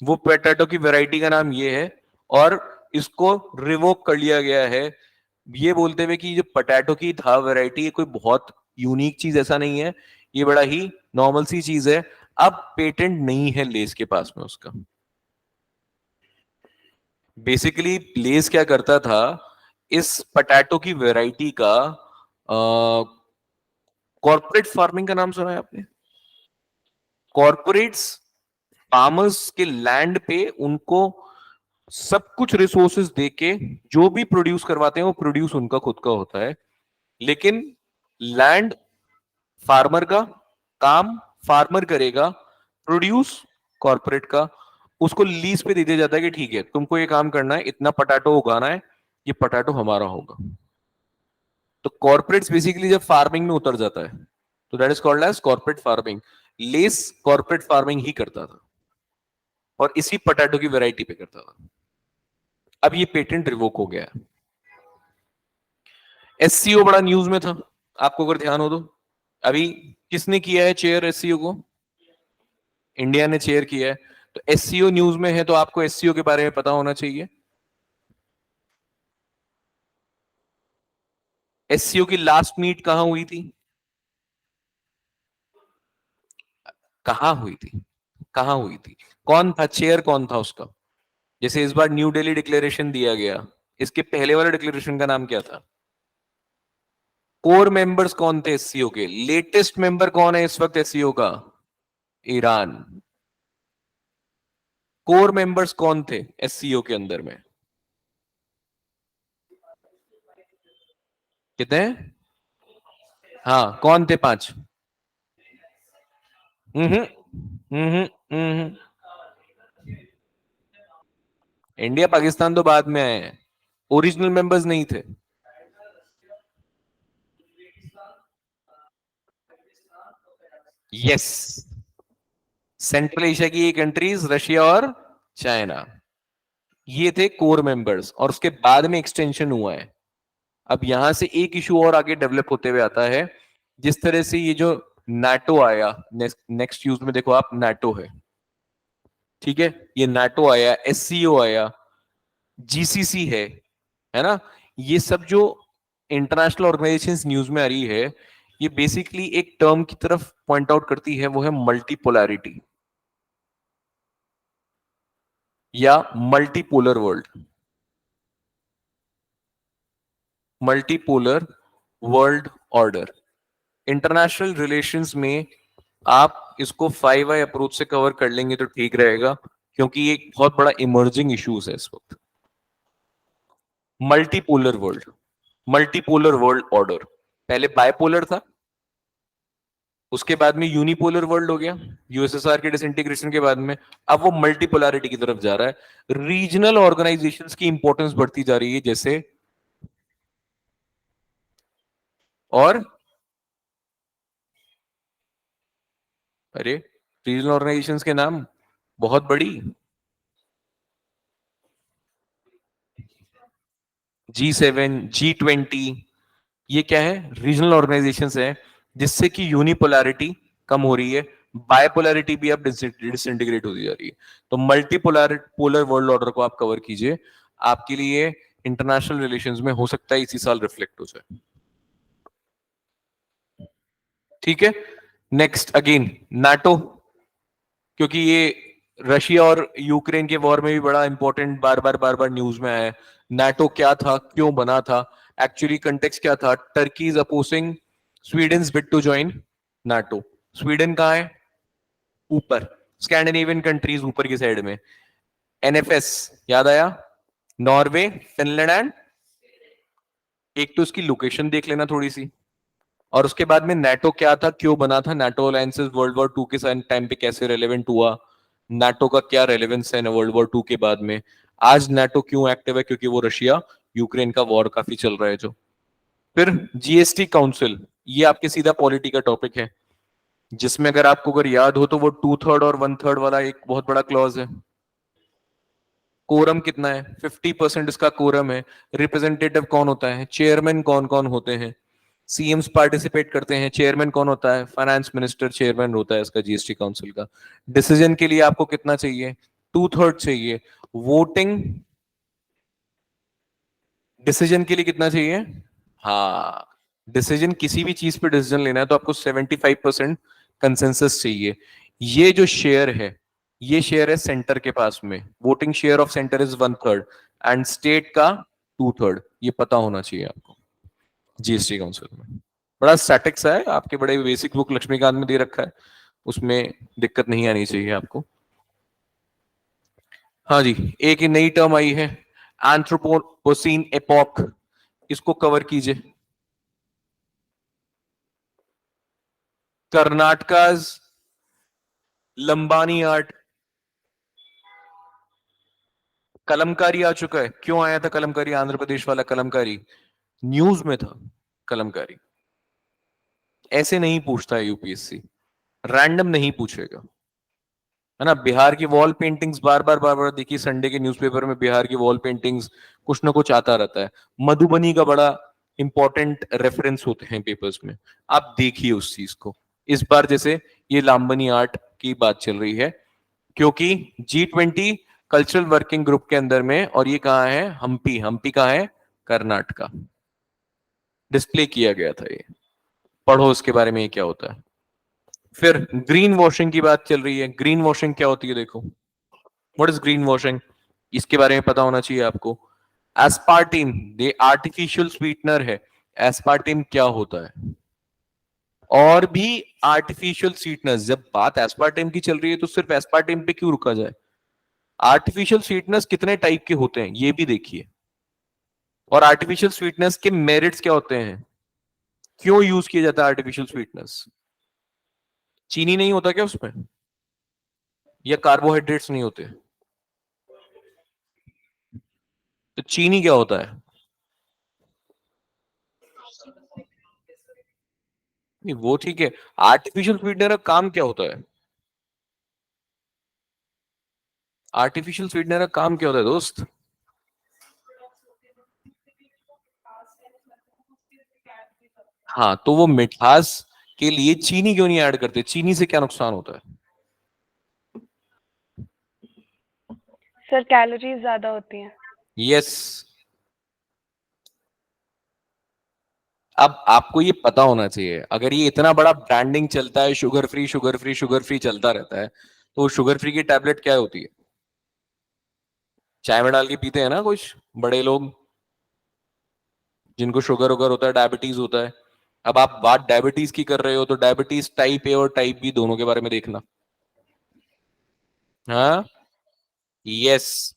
वो पोटैटो की वैरायटी का नाम ये है, और इसको रिवोक कर लिया गया है, ये बोलते हुए कि जो पोटैटो की था वैरायटी, ये कोई बहुत यूनिक चीज ऐसा नहीं है, ये बड़ा ही नॉर्मल सी चीज है। अब पेटेंट नहीं है लेस के पास में उसका। बेसिकली लेस क्या करता था, इस पोटैटो की वैरायटी का कॉर्पोरेट फार्मिंग का नाम सुना है आपने। कॉर्पोरेट्स फार्मर्स के लैंड पे उनको सब कुछ रिसोर्सेज देके जो भी प्रोड्यूस करवाते हैं वो प्रोड्यूस उनका खुद का होता है, लेकिन लैंड फार्मर का, काम फार्मर करेगा, प्रोड्यूस कॉर्पोरेट का। उसको लीज पे दे दिया जाता है कि ठीक है तुमको ये काम करना है, इतना पटाटो उगाना है, ये पटाटो हमारा होगा। तो कॉर्पोरेट्स बेसिकली जब फार्मिंग में उतर जाता है तो that is called as corporate farming. लेस कॉर्पोरेट फार्मिंग ही करता था और इसी पटाटो की वैरायटी पे करता था। अब ये पेटेंट रिवोक हो गया है। एससीओ बड़ा न्यूज में था, आपको अगर ध्यान हो तो। अभी किसने किया है चेयर एससीओ को, इंडिया ने चेयर किया है। तो एससीओ न्यूज में है तो आपको एससीओ के बारे में पता होना चाहिए। एससीओ की लास्ट मीट कहां हुई थी? कहां हुई थी? कहां हुई थी? कौन था चेयर, कौन था उसका? जैसे इस बार न्यू दिल्ली डिक्लेरेशन दिया गया, इसके पहले वाले डिक्लेरेशन का नाम क्या था? कोर मेंबर्स कौन थे एससीओ के? लेटेस्ट मेंबर कौन है इस वक्त एससीओ का? ईरान। कोर मेंबर्स कौन थे एससीओ के अंदर में? कितने? हाँ, कौन थे पांच? हम्म हम्म हम्म इंडिया पाकिस्तान तो बाद में आए हैं, ओरिजिनल मेंबर्स नहीं थे। यस, सेंट्रल एशिया की ये कंट्रीज रशिया और चाइना, ये थे कोर मेंबर्स, और उसके बाद में एक्सटेंशन हुआ है। अब यहां से एक इशू और आगे डेवलप होते हुए आता है, जिस तरह से ये जो नाटो आया, नेक्स्ट यूज में देखो आप, नाटो है, ठीक है, ये नाटो आया, एससीओ आया, जीसीसी है ना, ये सब जो इंटरनेशनल ऑर्गेनाइजेशंस न्यूज में आ रही है, ये बेसिकली एक टर्म की तरफ पॉइंट आउट करती है, वो है मल्टीपोलैरिटी या multipolar world. Multipolar world order, international relations में आप इसको 5 आई अप्रोच से कवर कर लेंगे तो ठीक रहेगा, क्योंकि ये एक बहुत बड़ा इमर्जिंग इश्यूज है इस वक्त। Multipolar world, multipolar world order, पहले बायपोलर था, उसके बाद में यूनिपोलर वर्ल्ड हो गया यूएसएसआर के डिसइंटीग्रेशन के बाद में, अब वो मल्टीपोलैरिटी की तरफ जा रहा है। रीजनल ऑर्गेनाइजेशंस की इंपॉर्टेंस बढ़ती जा रही है, जैसे और अरे, रीजनल ऑर्गेनाइजेशंस के नाम बहुत बड़ी, G7, G20, ये क्या है? रीजनल ऑर्गेनाइजेशंस है, जिससे कि यूनिपोलैरिटी कम हो रही है, बायपोलैरिटी भी अब डिसइंटीग्रेट होती जा रही है। तो मल्टीपोलर पोलर वर्ल्ड ऑर्डर को आप कवर कीजिए, आपके लिए इंटरनेशनल रिलेशंस में हो सकता है इसी साल रिफ्लेक्ट हो जाए। ठीक है, नेक्स्ट अगेन नाटो, क्योंकि ये रशिया और यूक्रेन के वॉर में भी बड़ा इंपॉर्टेंट, बार बार न्यूज में आया है। नाटो क्या था, क्यों बना था, एक्चुअली कंटेक्स्ट क्या था? Turkey is opposing Sweden bid to join NATO. Sweden कहाँ है? ऊपर, स्कैंडिनेवियन कंट्रीज ऊपर की साइड में। एनएफएस याद आया? नॉर्वे, फिनलैंड एंड, एक तो उसकी लोकेशन देख लेना थोड़ी सी, और उसके बाद में नाटो क्या था, क्यों बना था, नाटो अलायंसेस वर्ल्ड वॉर 2 के टाइम पे कैसे रेलेवेंट हुआ, नाटो का क्या रेलेवेंस है वर्ल्ड वॉर 2 के बाद में, आज नाटो क्यों एक्टिव है, क्योंकि वो रशिया यूक्रेन का वॉर काफी चल रहा है जो। फिर जीएसटी काउंसिल, ये आपके सीधा पॉलिटी का टॉपिक है, जिसमें अगर आपको अगर याद हो तो वो 2/3 और 1/3 वाला एक बहुत बड़ा क्लॉज है। कोरम कितना है? 50% इसका कोरम है। रिप्रेजेंटेटिव कौन होता है? चेयरमैन कौन कौन होते हैं? सीएम्स पार्टिसिपेट करते हैं। चेयरमैन कौन होता है? फाइनेंस मिनिस्टर चेयरमैन होता है इसका, जीएसटी काउंसिल का। डिसीजन के लिए आपको कितना चाहिए? 2/3 चाहिए। वोटिंग, डिसीजन के लिए कितना चाहिए? हाँ, डिसीजन, किसी भी चीज पे डिसीजन लेना है तो आपको 75% कंसेंसस चाहिए। ये जो शेयर है, ये शेयर है सेंटर के पास में, voting share of centre is 1/3 and state का 2/3, ये पता होना चाहिए आपको जीएसटी काउंसिल में। बड़ा स्टैटिक्स है, आपके बड़े बेसिक बुक लक्ष्मीकांत में दे रखा है, उसमें दिक्कत नहीं आनी चाहिए आपको। हाँ जी, एक ही नई टर्म आई है, एंथ्रोपोसीन एपॉक, इसको कवर कीजिए। कर्नाटका लंबानी आर्ट, कलमकारी आ चुका है। क्यों आया था कलमकारी? आंध्र प्रदेश वाला कलमकारी न्यूज में था। कलमकारी ऐसे नहीं पूछता है यूपीएससी, रैंडम नहीं पूछेगा, है ना। बिहार की वॉल पेंटिंग्स बार बार देखिए, संडे के न्यूज़पेपर में बिहार की वॉल पेंटिंग्स कुछ ना कुछ आता रहता है। मधुबनी का बड़ा इंपॉर्टेंट रेफरेंस होते हैं पेपर्स में, आप देखिए उस चीज को। इस बार जैसे ये लाम्बनी आर्ट की बात चल रही है, क्योंकि G20 कल्चरल वर्किंग ग्रुप के अंदर में, और ये कहाँ है? हम्पी। हम्पी कहाँ है? कर्नाटका। डिस्प्ले किया गया था ये, पढ़ो इसके बारे में ये क्या होता है। फिर ग्रीन वॉशिंग की बात चल रही है। ग्रीन वॉशिंग क्या होती है देखो, व्हाट इज ग्रीन वॉशिंग, इसके बारे में पता होना चाहिए आपको। एस्पार्टिन, ये आर्टिफिशियल स्वीटनर है। एस्पार्टिन क्या होता है, और भी आर्टिफिशियल स्वीटनर्स, जब बात एस्पार्टिन की चल रही है तो सिर्फ एस्पार्टिन पे क्यों रुका जाए, आर्टिफिशियल स्वीटनर्स कितने टाइप के होते हैं ये भी देखिए, और आर्टिफिशियल स्वीटनर्स के मेरिट्स क्या होते हैं, क्यों यूज किया जाता है आर्टिफिशियल स्वीटनर्स। चीनी नहीं होता क्या उसमें, या कार्बोहाइड्रेट्स नहीं होते, तो चीनी क्या होता है। नहीं वो ठीक है, आर्टिफिशियल स्वीटनर का काम क्या होता है, आर्टिफिशियल स्वीटनर का काम क्या होता है दोस्त। हाँ तो वो मिठास के लिए चीनी क्यों नहीं ऐड करते, चीनी से क्या नुकसान होता है। सर कैलोरीज ज्यादा होती हैं। यस, अब आपको ये पता होना चाहिए, अगर ये इतना बड़ा ब्रांडिंग चलता है, sugar free sugar free sugar free चलता रहता है, तो शुगर फ्री की टैबलेट क्या होती है, चाय में डाल के पीते हैं ना कुछ बड़े लोग, जिनको शुगर वुगर होता है, डायबिटीज होता है। अब आप बात डायबिटीज की कर रहे हो, तो डायबिटीज टाइप ए और टाइप बी दोनों के बारे में देखना। हाँ, यस,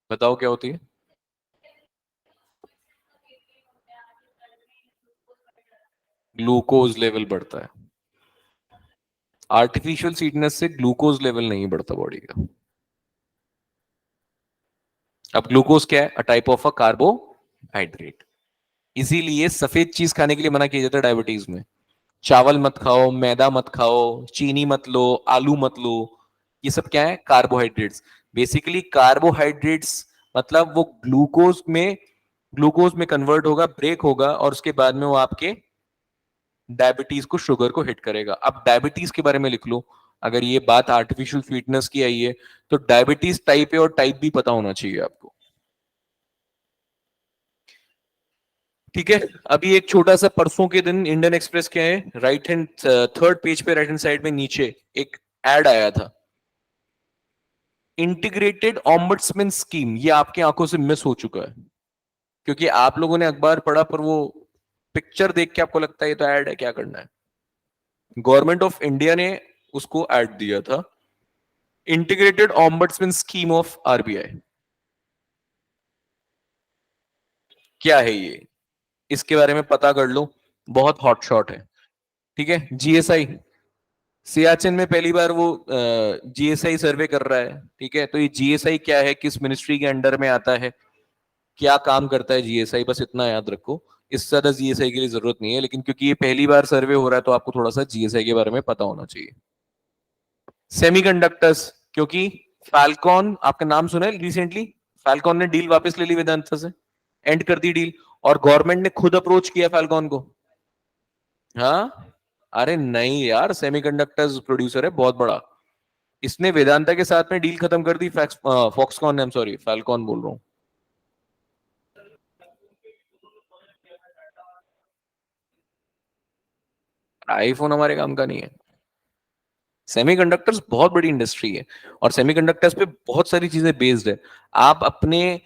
बताओ क्या होती है। ग्लूकोज लेवल बढ़ता है, आर्टिफिशियल स्वीटनेस से ग्लूकोज लेवल नहीं बढ़ता बॉडी का। अब ग्लूकोज क्या है, a type of a carbohydrate, इसीलिए सफेद चीज खाने के लिए मना किया जाता है डायबिटीज में। चावल मत खाओ, मैदा मत खाओ, चीनी मत लो, आलू मत लो, ये सब क्या है, कार्बोहाइड्रेट्स। बेसिकली कार्बोहाइड्रेट्स मतलब वो ग्लूकोज में कन्वर्ट होगा, ब्रेक होगा, और उसके बाद में वो आपके डायबिटीज को, शुगर को हिट करेगा। अब डायबिटीज के बारे में लिख लो, अगर ये बात आर्टिफिशियल स्वीटनेस की आई है, तो डायबिटीज टाइप ए और टाइप बी पता होना चाहिए आपको। ठीक है, अभी एक छोटा सा, परसों के दिन इंडियन एक्सप्रेस क्या है, राइट हैंड थर्ड पेज पे राइट हैंड साइड में नीचे एक एड आया था, इंटीग्रेटेड ऑम्बड्समैन स्कीम। ये आपकी आंखों से मिस हो चुका है, क्योंकि आप लोगों ने अखबार पढ़ा, पर वो पिक्चर देख के आपको लगता है ये तो ऐड है, क्या करना है। गवर्नमेंट ऑफ इंडिया ने उसको ऐड दिया था, integrated ombudsman scheme of RBI. क्या है ये, इसके बारे में पता कर लो, बहुत हॉट शॉट है। ठीक है, जीएसआई, सियाचिन में पहली बार वो जीएसआई सर्वे कर रहा है। ठीक है, तो ये जीएसआई क्या है, किस मिनिस्ट्री के अंडर में आता है, क्या काम करता है जीएसआई, बस इतना याद रखो। इससे ज्यादा जीएसआई के लिए जरूरत नहीं है, लेकिन क्योंकि ये पहली बार सर्वे हो रहा है, तो आपको थोड़ा सा जीएसआई के बारे में पता होना चाहिए। सेमीकंडक्टर्स, क्योंकि फैल्कॉन, आपका नाम सुना है रिसेंटली, फैल्कॉन ने डील वापस ले ली वेदांता से, एंड कर दी डील, और गवर्नमेंट ने खुद अप्रोच किया फैल्कॉन को। हाँ, अरे नहीं यार, सेमीकंडक्टर्स प्रोड्यूसर है बहुत बड़ा, इसने वेदांता के साथ में डील खत्म कर दी, Foxconn, I am sorry, Falcon बोल रहा हूँ। आईफोन हमारे काम का नहीं है, सेमीकंडक्टर्स बहुत बड़ी इंडस्ट्री है, और सेमीकंडक्टर्स पे बहुत सारी चीजें बेस्ड है। आप अपने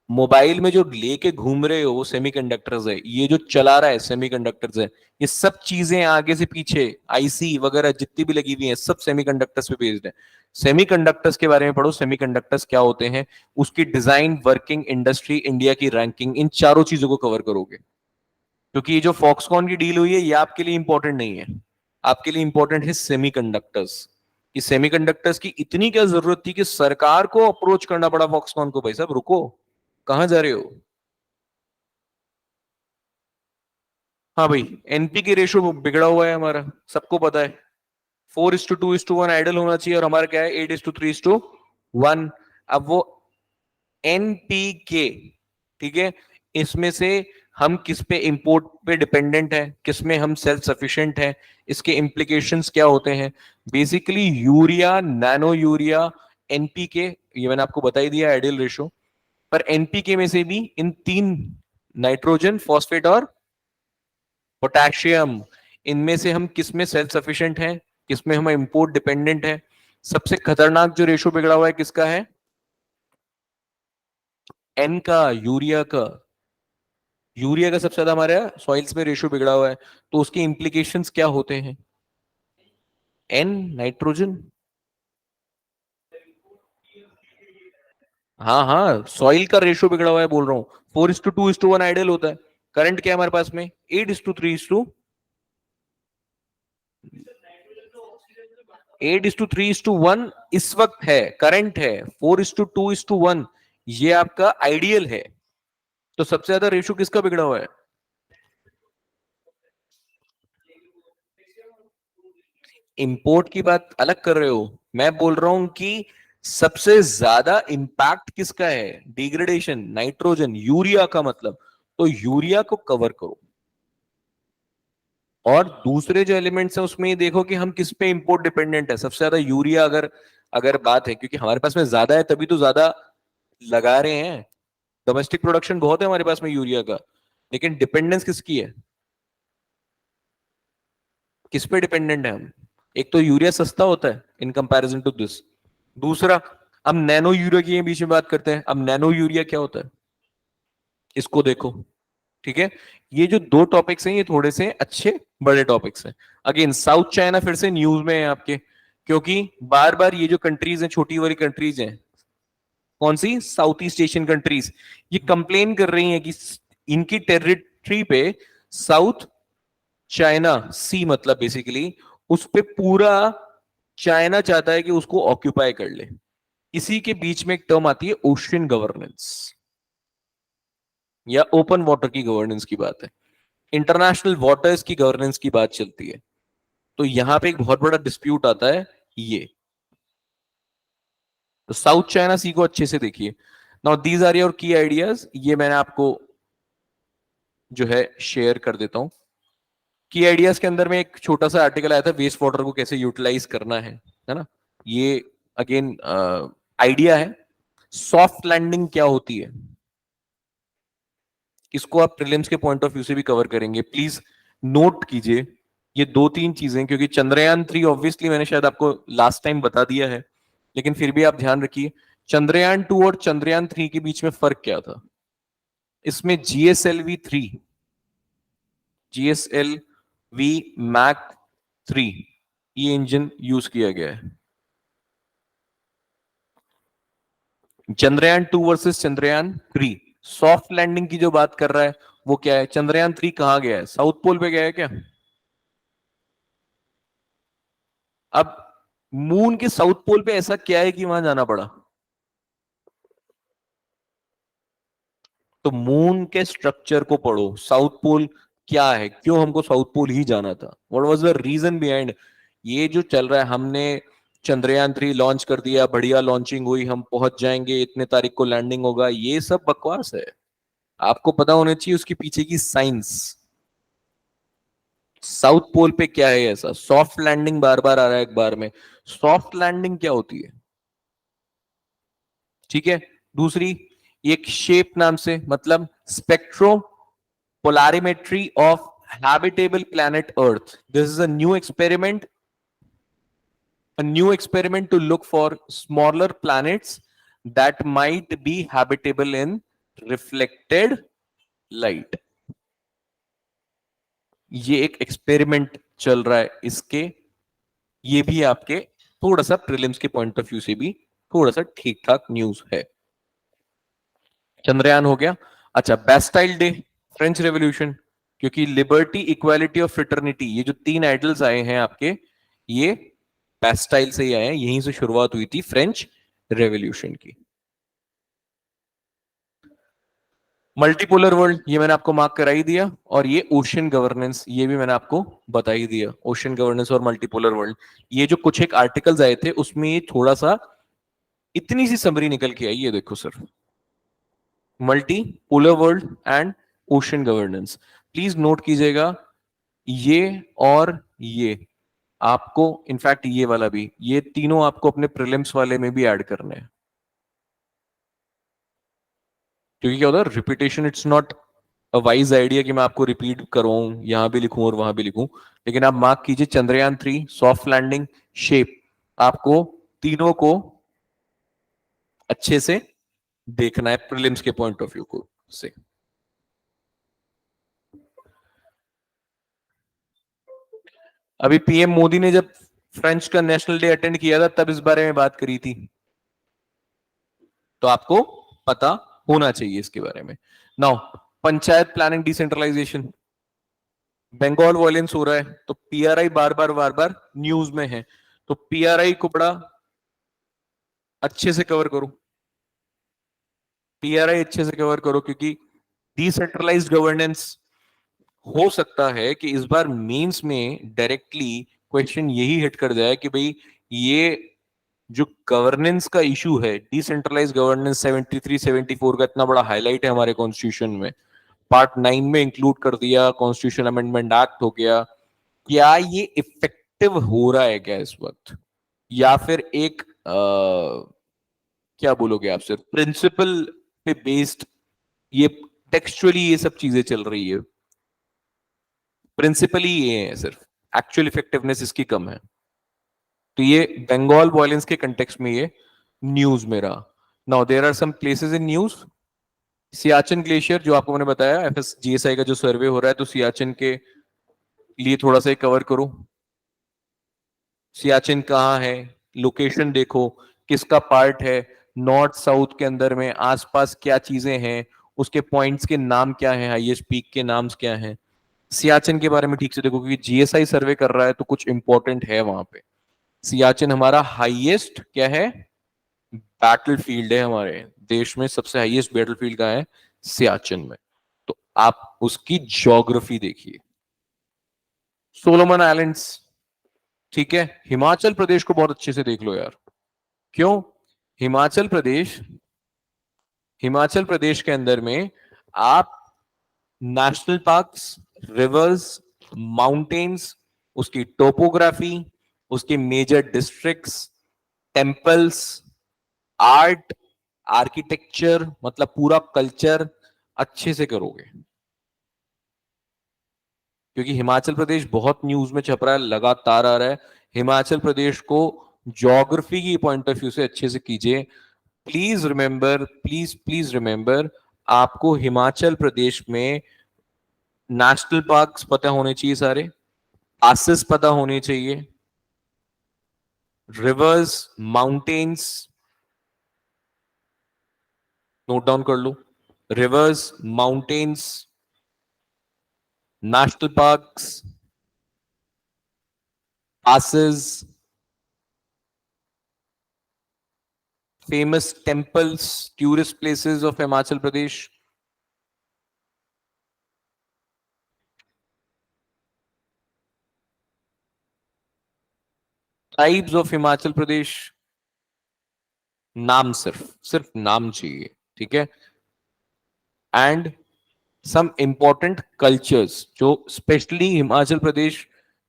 मोबाइल में जो लेके घूम रहे हो वो सेमीकंडक्टर्स है, ये जो चला रहा है सेमीकंडक्टर्स है, ये सब चीजें आगे से पीछे आईसी वगैरह जितनी भी लगी हुई हैं, सब सेमीकंडक्टर्स पे बेस्ड है। सेमीकंडक्टर्स के बारे में पढ़ो, सेमीकंडक्टर्स क्या होते हैं, उसकी डिजाइन, वर्किंग, इंडस्ट्री, इंडिया की रैंकिंग, इन चारों चीजों को कवर करोगे। क्योंकि ये जो फॉक्सकॉन की डील हुई है, ये आपके लिए इंपॉर्टेंट नहीं है, आपके लिए इंपॉर्टेंट है सेमीकंडक्टर्स। कि सेमीकंडक्टर्स की इतनी क्या जरूरत थी कि सरकार को अप्रोच करना पड़ा फॉक्सकॉन को, भाई साहब रुको, कहां जा रहे हो। हाँ भाई, एनपी की रेशो बिगड़ा हुआ है हमारा, सबको पता है। 4:2:1 आइडल होना चाहिए, और हमारा क्या है, 8:3:1। अब वो एनपीके, ठीक है, इसमें से हम किस पे इंपोर्ट पे डिपेंडेंट है, किस में हम सेल्फ सफिशिएंट है, इसके इम्प्लीकेशंस क्या होते हैं। Basically urea, nano urea, NPK, ये मैंने आपको बता ही दिया आइडियल रेशो। पर एनपीके में से भी इन तीन, नाइट्रोजन, फॉस्फेट और पोटेशियम, इनमें से हम किस में सेल्फ सफिशिएंट हैं, किस में हम इंपोर्ट डिपेंडेंट है? सबसे खतरनाक जो रेशो बिगड़ा हुआ है किसका है? एन का, यूरिया का। यूरिया का सबसे ज्यादा हमारे सॉइल्स में रेशो बिगड़ा हुआ है, तो उसके इंप्लीकेशंस क्या होते हैं? N, nitrogen. हाँ हाँ, सॉइल का रेशो बिगड़ा हुआ है बोल रहा हूँ। 4:2:1 आइडियल होता है। करंट क्या है हमारे पास में? 8:3:2। 8:3:1 इस वक्त है, करंट है। 4:2:1 ये आपका आइडियल है। तो सबसे ज्यादा रेशो किसका बिगड़ा हुआ है? इंपोर्ट की बात अलग कर रहे हो, मैं बोल रहा हूं कि सबसे ज्यादा इंपैक्ट किसका है? डिग्रेडेशन, नाइट्रोजन, यूरिया का मतलब। तो यूरिया को कवर करो। और दूसरे जो एलिमेंट्स हैं उसमें ये देखो कि हम किस पे इंपोर्ट डिपेंडेंट है। सबसे ज्यादा यूरिया अगर अगर बात है, क्योंकि हमारे पास में ज्यादा है तभी तो ज्यादा लगा रहे हैं। डोमेस्टिक प्रोडक्शन बहुत है हमारे पास में यूरिया का, लेकिन डिपेंडेंस किसकी है? किस पे डिपेंडेंट है हम? एक तो यूरिया सस्ता होता है इन कंपैरिजन टू दिस। दूसरा, हम नैनो यूरिया की बीच में बात करते हैं। अब नैनो यूरिया क्या होता है, इसको देखो। ठीक है, ये जो दो टॉपिक्स हैं ये थोड़े से अच्छे बड़े टॉपिक्स हैं। अगेन साउथ चाइना फिर से न्यूज में है आपके, क्योंकि बार बार ये जो कंट्रीज हैं, छोटी वाली कंट्रीज हैं, कौन सी? साउथ ईस्ट एशियन कंट्रीज, ये कंप्लेन कर रही हैं कि इनकी टेरिटरी पे साउथ चाइना सी, मतलब बेसिकली उस पे पूरा चाइना चाहता है कि उसको ऑक्यूपाई कर ले। इसी के बीच में एक टर्म आती है ओशियन गवर्नेंस, या ओपन वाटर की गवर्नेंस की बात है। इंटरनेशनल वाटर्स की गवर्नेंस की बात चलती है। तो यहां पे एक बहुत बड़ा डिस्प्यूट आता है ये। तो साउथ चाइना सी को अच्छे से देखिए। नाउ दीज आर योर की आइडियाज, ये मैंने आपको जो है शेयर कर देता हूं। की आइडियाज के अंदर में एक छोटा सा आर्टिकल आया था, वेस्ट वाटर को कैसे यूटिलाइज करना है ना? ये अगेन आइडिया है। सॉफ्ट लैंडिंग क्या होती है, इसको आप प्रीलिम्स के पॉइंट ऑफ व्यू से भी कवर करेंगे, प्लीज नोट कीजिए ये दो तीन चीजें। क्योंकि चंद्रयान 3 ऑब्वियसली मैंने शायद आपको लास्ट टाइम बता दिया है, लेकिन फिर भी आप ध्यान रखिए। चंद्रयान 2 और चंद्रयान 3 के बीच में फर्क क्या था? इसमें GSLV मैक 3 ये इंजन यूज किया गया है। Chandrayaan 2 versus Chandrayaan 3, soft landing की जो बात कर रहा है वो क्या है? चंद्रयान 3 कहां गया है? साउथ पोल पे गया है क्या? अब मून के साउथ पोल पे ऐसा क्या है कि वहां जाना पड़ा? तो मून के स्ट्रक्चर को पढ़ो। साउथ पोल क्या है, क्यों हमको साउथ पोल ही जाना था? What was the reason behind? ये जो चल रहा है, हमने चंद्रयान 3 लॉन्च कर दिया, बढ़िया लॉन्चिंग हुई, हम पहुंच जाएंगे, इतने तारीख को लैंडिंग होगा, ये सब बकवास है। आपको पता होना चाहिए उसके पीछे की साइंस। साउथ पोल पे क्या है ऐसा? सॉफ्ट लैंडिंग बार बार आ रहा है एक बार में। सॉफ्ट लैंडिंग क्या होती है? ठीक है। दूसरी, एक शेप नाम से, मतलब spectro polarimetry of habitable planet Earth. This is a new experiment to look for smaller planets that might be habitable in reflected light. ये एक एक्सपेरिमेंट चल रहा है इसके, ये भी आपके थोड़ा सा प्रीलिम्स के पॉइंट ऑफ व्यू से भी थोड़ा सा ठीक ठाक न्यूज है। चंद्रयान हो गया। अच्छा, बेस्टाइल डे, फ्रेंच रेवोल्यूशन, क्योंकि लिबर्टी, इक्वालिटी और फ्रिटर्निटी, ये जो तीन आइडल्स आए हैं आपके, ये बेस्टाइल से ही आए हैं, यहीं से शुरुआत हुई थी फ्रेंच रेवोल्यूशन की। मल्टीपोलर वर्ल्ड, ये मैंने आपको मार्क करा ही दिया। और ये ओशियन गवर्नेंस, ये भी मैंने आपको बता ही दिया। ओशियन गवर्नेंस और मल्टीपोलर वर्ल्ड, ये जो कुछ एक आर्टिकल्स आए थे उसमें ये थोड़ा सा इतनी सी समरी निकल के आई, ये देखो sir. Multi polar world and ocean governance, please note कीजिएगा ये। और ये आपको, इनफैक्ट ये वाला भी, ये तीनों आपको अपने प्रीलिम्स वाले में भी ऐड करने हैं। क्योंकि क्या होता है repetition, it's not a wise idea कि मैं आपको रिपीट करूं, यहां भी लिखूं और वहां भी लिखूं। लेकिन आप मार्क कीजिए चंद्रयान 3 सॉफ्ट लैंडिंग शेप, आपको तीनों को अच्छे से देखना है प्रीलिम्स के पॉइंट ऑफ व्यू को से। अभी पीएम मोदी ने जब फ्रेंच का नेशनल डे अटेंड किया था तब इस बारे में बात करी थी, तो आपको पता होना चाहिए इसके बारे में। Now panchayat planning decentralisation, Bengal violence हो रहा है तो पीआरआई बार बार न्यूज में है, तो पीआरआई को बड़ा अच्छे से कवर करो, पीआरआई अच्छे से कवर करो, क्योंकि डिसेंट्रलाइज्ड गवर्नेंस हो सकता है कि इस बार मेंस में डायरेक्टली क्वेश्चन यही हिट कर जाए कि भाई ये जो गवर्नेंस का इशू है, डिसेंट्रलाइज गवर्नेंस 73 74 का इतना बड़ा हाईलाइट है हमारे कॉन्स्टिट्यूशन में, पार्ट 9 में इंक्लूड कर दिया, कॉन्स्टिट्यूशन अमेंडमेंट एक्ट हो गया, क्या ये इफेक्टिव हो रहा है क्या इस वक्त, या फिर एक क्या बोलोगे आप, सिर्फ प्रिंसिपल पे बेस्ड ये टेक्सचुअली ये सब चीजें चल रही है, प्रिंसिपली ये है सिर्फ, एक्चुअल इफेक्टिवनेस इसकी कम है। तो ये बंगाल वॉयलेंस के कंटेक्स्ट में ये न्यूज में रहा। Now there are some places in news, Siachen glacier जो आपको मैंने बताया एफएसजीएसआई का जो सर्वे हो रहा है, तो सियाचिन के लिए थोड़ा सा कवर करो, सियाचिन कहाँ है, लोकेशन देखो, किसका पार्ट है, नॉर्थ साउथ के अंदर में, आसपास क्या चीजें हैं, उसके पॉइंट्स के नाम क्या है, हाईएस्ट पीक के नाम्स क्या हैं, सियाचिन के बारे में ठीक से देखो, क्योंकि जीएसआई सर्वे कर रहा है तो कुछ इंपॉर्टेंट है वहां पे। सियाचिन हमारा हाईएस्ट क्या है, बैटलफील्ड है, हमारे देश में सबसे हाईएस्ट बैटलफील्ड का है सियाचिन में, तो आप उसकी ज्योग्राफी देखिए। सोलोमन आइलैंड्स, ठीक है, हिमाचल प्रदेश को बहुत अच्छे से देख लो यार, क्यों, हिमाचल प्रदेश, हिमाचल प्रदेश के अंदर में आप नेशनल पार्क्स, रिवर्स, माउंटेन्स, उसकी टोपोग्राफी, उसके major districts, temples, art, architecture, मतलब पूरा कल्चर अच्छे से करोगे, क्योंकि हिमाचल प्रदेश बहुत न्यूज में छप रहा है, लगातार आ रहा है। हिमाचल प्रदेश को ज्योग्राफी की पॉइंट ऑफ व्यू से अच्छे से कीजिए। प्लीज रिमेंबर, प्लीज रिमेंबर, आपको हिमाचल प्रदेश में नेशनल पार्क्स पता होने चाहिए सारे, पासेस पता होने चाहिए, रिवर्स, माउंटेन्स नोट डाउन कर लो, rivers, mountains, national parks, passes, famous temples, tourist places of Himachal Pradesh, tribes of Himachal Pradesh, नाम सिर्फ नाम चाहिए, ठीक है, एंड सम इंपॉर्टेंट कल्चर्स जो स्पेशली हिमाचल प्रदेश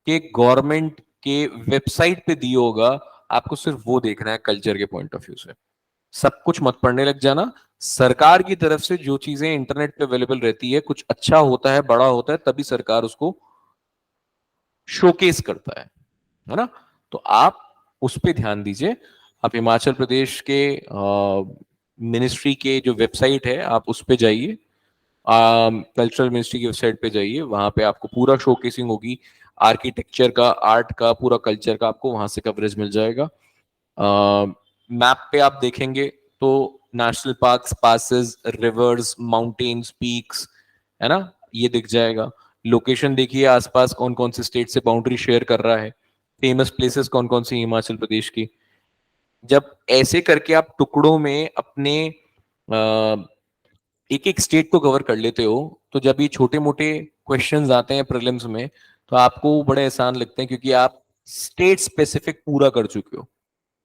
के गवर्नमेंट के वेबसाइट पे दिया होगा, आपको सिर्फ वो देखना है कल्चर के पॉइंट ऑफ व्यू से, सब कुछ मत पढ़ने लग जाना। सरकार की तरफ से जो चीजें इंटरनेट पे अवेलेबल रहती है, कुछ अच्छा होता है, बड़ा होता है, तभी सरकार उसको शोकेस करता है ना, तो आप उस पर ध्यान दीजिए। आप हिमाचल प्रदेश के मिनिस्ट्री के जो वेबसाइट है आप उस पर जाइए, कल्चरल मिनिस्ट्री की वेबसाइट पे जाइए, वहां पे आपको पूरा शोकेसिंग होगी, आर्किटेक्चर का, आर्ट का, पूरा कल्चर का आपको वहां से कवरेज मिल जाएगा। मैप पे आप देखेंगे तो national parks, passes, reverse, mountains, peaks, है ना, ये दिख जाएगा। लोकेशन देखिए, आसपास कौन कौन से स्टेट से बाउंड्री शेयर कर रहा है, फेमस प्लेसेस कौन कौन सी हिमाचल प्रदेश की। जब ऐसे करके आप टुकड़ों में अपने एक एक स्टेट को कवर कर लेते हो, तो जब ये छोटे मोटे क्वेश्चंस आते हैं प्रीलिम्स में, तो आपको बड़े आसान लगते हैं, क्योंकि आप स्टेट स्पेसिफिक पूरा कर चुके हो।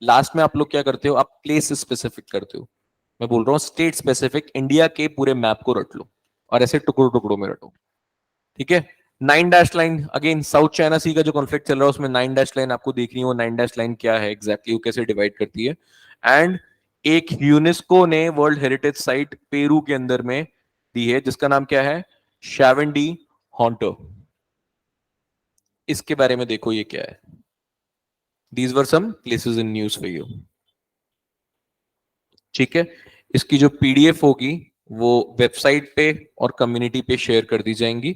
लास्ट में आप लोग क्या करते हो, आप प्लेस स्पेसिफिक करते हो, मैं बोल रहा हूँ स्टेट स्पेसिफिक, इंडिया के पूरे मैप को रट लो और ऐसे टुकड़ों टुकड़ों में रटो, ठीक है। 9 dash line, again South China Sea का जो कॉन्फ्लिक्ट चल रहा है उसमें 9 डैश लाइन आपको देखनी है, वो 9 डैश लाइन क्या है एग्जैक्टली, वो कैसे डिवाइड करती है, एंड एक यूनेस्को ने वर्ल्ड हेरिटेज साइट पेरू के अंदर में दी है, जिसका नाम क्या है? Chavin de Huantar. इसके बारे में देखो ये क्या है। These were some places in news for you. ठीक है, इसकी जो पीडीएफ होगी वो वेबसाइट पे और कम्युनिटी पे शेयर कर दी जाएंगी।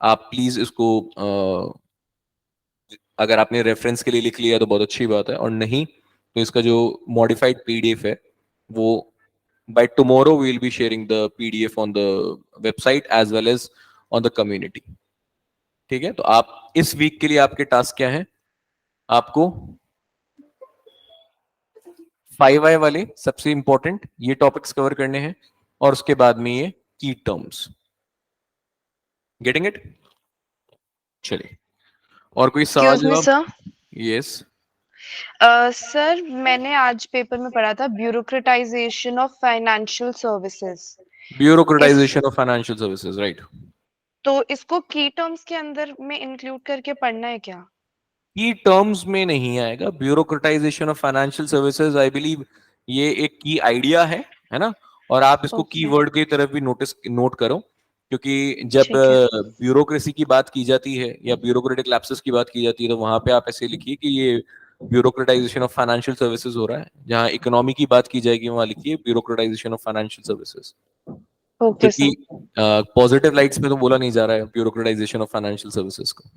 आप प्लीज इसको अगर आपने रेफरेंस के लिए लिख लिया तो बहुत अच्छी बात है, और नहीं तो इसका जो मॉडिफाइड पीडीएफ है वो by tomorrow we will be sharing the PDF on the website as well as on the community। ठीक है, तो आप इस वीक के लिए आपके टास्क क्या है? आपको 5i वाले सबसे इंपॉर्टेंट ये टॉपिक्स कवर करने हैं, और उसके बाद में ये की टर्म्स। Getting it? चलिए, और कोई सवाल एक्सक्यूज मी जवाब? सर। यस। सर मैंने आज पेपर में पढ़ा था ब्यूरोक्रेटाइजेशन ऑफ फाइनेंशियल सर्विसेज। इस ब्यूरोक्रेटाइजेशन ऑफ फाइनेंशियल सर्विसेज, राइट। तो इसको की टर्म्स के अंदर में इंक्लूड करके पढ़ना है क्या? की टर्म्स में नहीं आएगा bureaucratization of financial services. I believe ये एक की आइडिया है ना? और आप इसको ओके, कीवर्ड की तरफ भी नोट करो, क्योंकि जब ठीक है। ब्यूरोक्रेसी की बात की जाती है या ब्यूरोक्रेटिक लैप्सेस की बात की जाती है, तो वहां पे आप ऐसे लिखिए कि ये ब्यूरोक्रेटाइजेशन ऑफ फाइनेंशियल सर्विसेज हो रहा है। जहां इकोनॉमी की बात की जाएगी वहां लिखिए bureaucratization of financial services, okay sir. क्योंकि पॉजिटिव लाइट्स में तो बोला नहीं जा रहा है ब्यूरोक्रेटाइजेशन ऑफ फाइनेंशियल सर्विसेज को।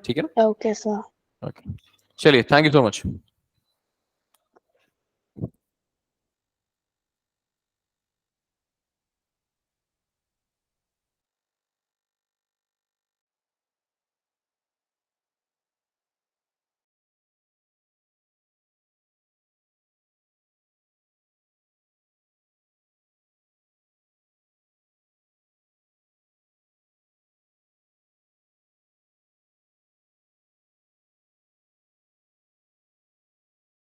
ठीक है ना? Okay sir. ओके, चलिए, थैंक यू सो मच।